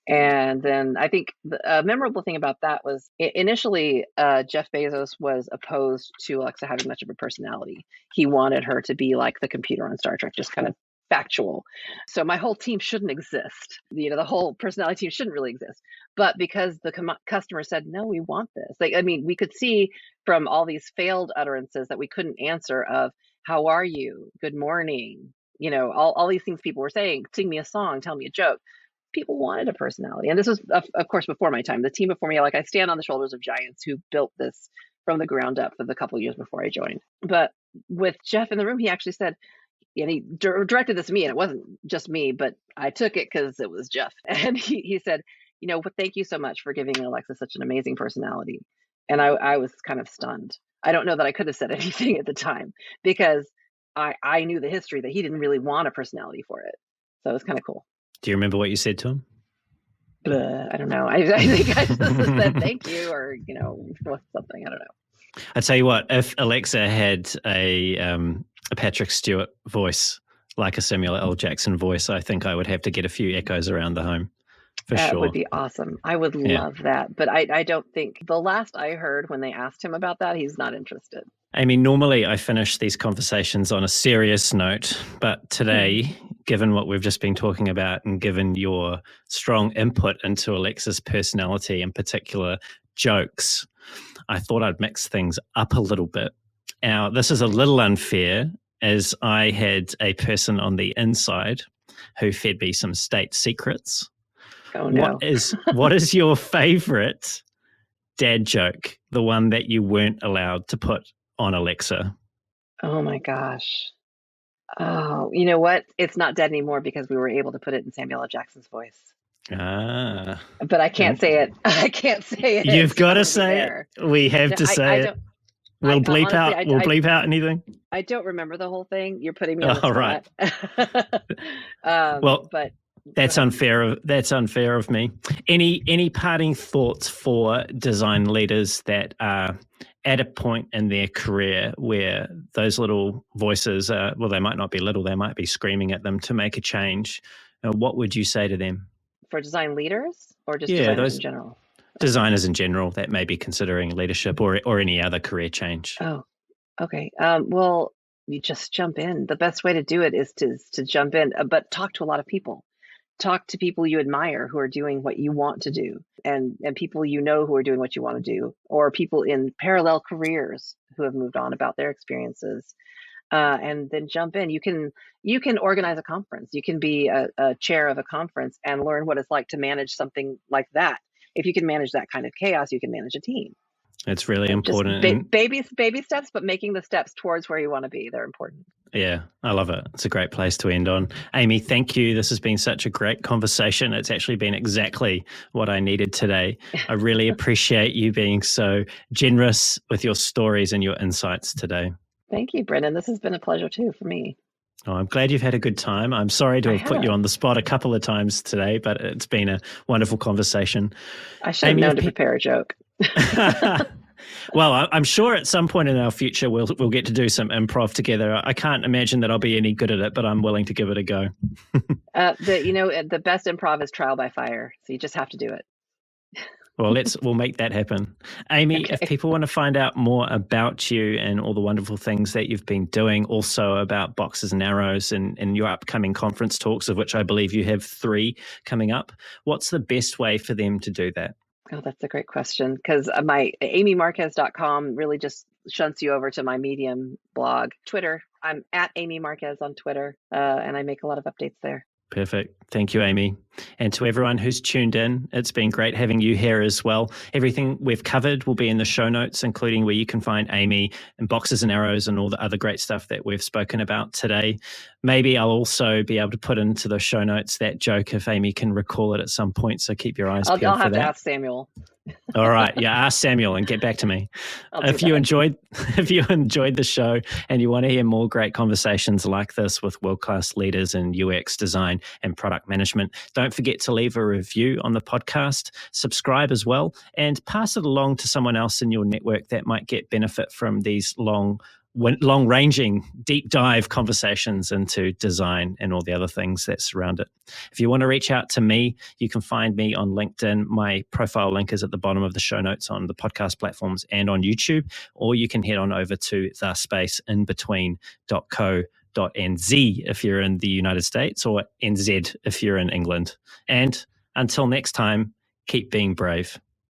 And then I think the memorable thing about that was initially Jeff Bezos was opposed to Alexa having much of a personality. He wanted her to be like the computer on Star Trek, just kind of factual. So my whole team shouldn't exist. The whole personality team shouldn't really exist. But because the customer said, no, we want this. We could see from all these failed utterances that we couldn't answer of, how are you? Good morning. All these things people were saying, sing me a song, tell me a joke. People wanted a personality. And this was, of course, before my time. The team before me, I stand on the shoulders of giants who built this from the ground up for the couple of years before I joined. But with Jeff in the room, he actually said, and he directed this to me, and it wasn't just me, but I took it because it was Jeff. And he said, thank you so much for giving Alexa such an amazing personality. And I was kind of stunned. I don't know that I could have said anything at the time because I knew the history that he didn't really want a personality for it. So it was kind of cool. Do you remember what you said to him? I don't know. I think I just said thank you or, something. I don't know. I tell you what, if Alexa had a Patrick Stewart voice, like a Samuel L. Jackson voice, I think I would have to get a few echoes around the home. That would be awesome. I would love that. But I don't think the last I heard when they asked him about that, he's not interested. Amy, normally I finish these conversations on a serious note, but today, given what we've just been talking about and given your strong input into Alexa's personality, in particular jokes, I thought I'd mix things up a little bit. Now, this is a little unfair as I had a person on the inside who fed me some state secrets. Oh, no. What is your favorite dad joke, the one that you weren't allowed to put on Alexa? Oh, my gosh. Oh, you know what? It's not dead anymore because we were able to put it in Samuel L. Jackson's voice. Ah. But I can't say it. I can't say it. You've got to say it. We have to say it. We'll bleep out. We'll bleep out anything. I don't remember the whole thing. You're putting me on the spot. Right. But that's unfair. That's unfair of me. Any parting thoughts for design leaders that are at a point in their career where those little voices, they might not be little, they might be screaming at them to make a change? What would you say to them? For design leaders or just designers in general? Designers in general that may be considering leadership or any other career change. Oh, okay. Well, you just jump in. The best way to do it is to jump in, but talk to a lot of people. Talk to people you admire who are doing what you want to do, and people who are doing what you want to do, or people in parallel careers who have moved on about their experiences, and then jump in. You can organize a conference. You can be a chair of a conference and learn what it's like to manage something like that. If you can manage that kind of chaos, you can manage a team. It's really important. Baby steps, but making the steps towards where you want to be, they're important. Yeah, I love it. It's a great place to end on. Amy, thank you. This has been such a great conversation. It's actually been exactly what I needed today. I really appreciate you being so generous with your stories and your insights today. Thank you, Brendan. This has been a pleasure too for me. Oh, I'm glad you've had a good time. I'm sorry to have put you on the spot a couple of times today, but it's been a wonderful conversation. I should have known to prepare a joke. Well, I'm sure at some point in our future we'll get to do some improv together. I can't imagine that I'll be any good at it, but I'm willing to give it a go. The best improv is trial by fire, so you just have to do it. Well, we'll make that happen. Amy, if people want to find out more about you and all the wonderful things that you've been doing, also about Boxes and Arrows and your upcoming conference talks, of which I believe you have 3 coming up, what's the best way for them to do that? Oh, that's a great question, because my amymarquez.com really just shunts you over to my Medium blog. Twitter, I'm at Amy Marquez on Twitter, and I make a lot of updates there. Perfect. Thank you, Amy. And to everyone who's tuned in, it's been great having you here as well. Everything we've covered will be in the show notes, including where you can find Amy and Boxes and Arrows and all the other great stuff that we've spoken about today. Maybe I'll also be able to put into the show notes that joke if Amy can recall it at some point. So keep your eyes peeled for that. I'll have to ask Samuel. All right. Yeah, ask Samuel and get back to me. If you enjoyed the show and you want to hear more great conversations like this with world-class leaders in UX design and product management, don't forget to leave a review on the podcast, subscribe as well, and pass it along to someone else in your network that might get benefit from these long-ranging, deep dive conversations into design and all the other things that surround it. If you want to reach out to me, you can find me on LinkedIn. My profile link is at the bottom of the show notes on the podcast platforms and on YouTube, or you can head on over to thespaceinbetween.co.nz if you're in the United States, or NZ if you're in England. And until next time, keep being brave.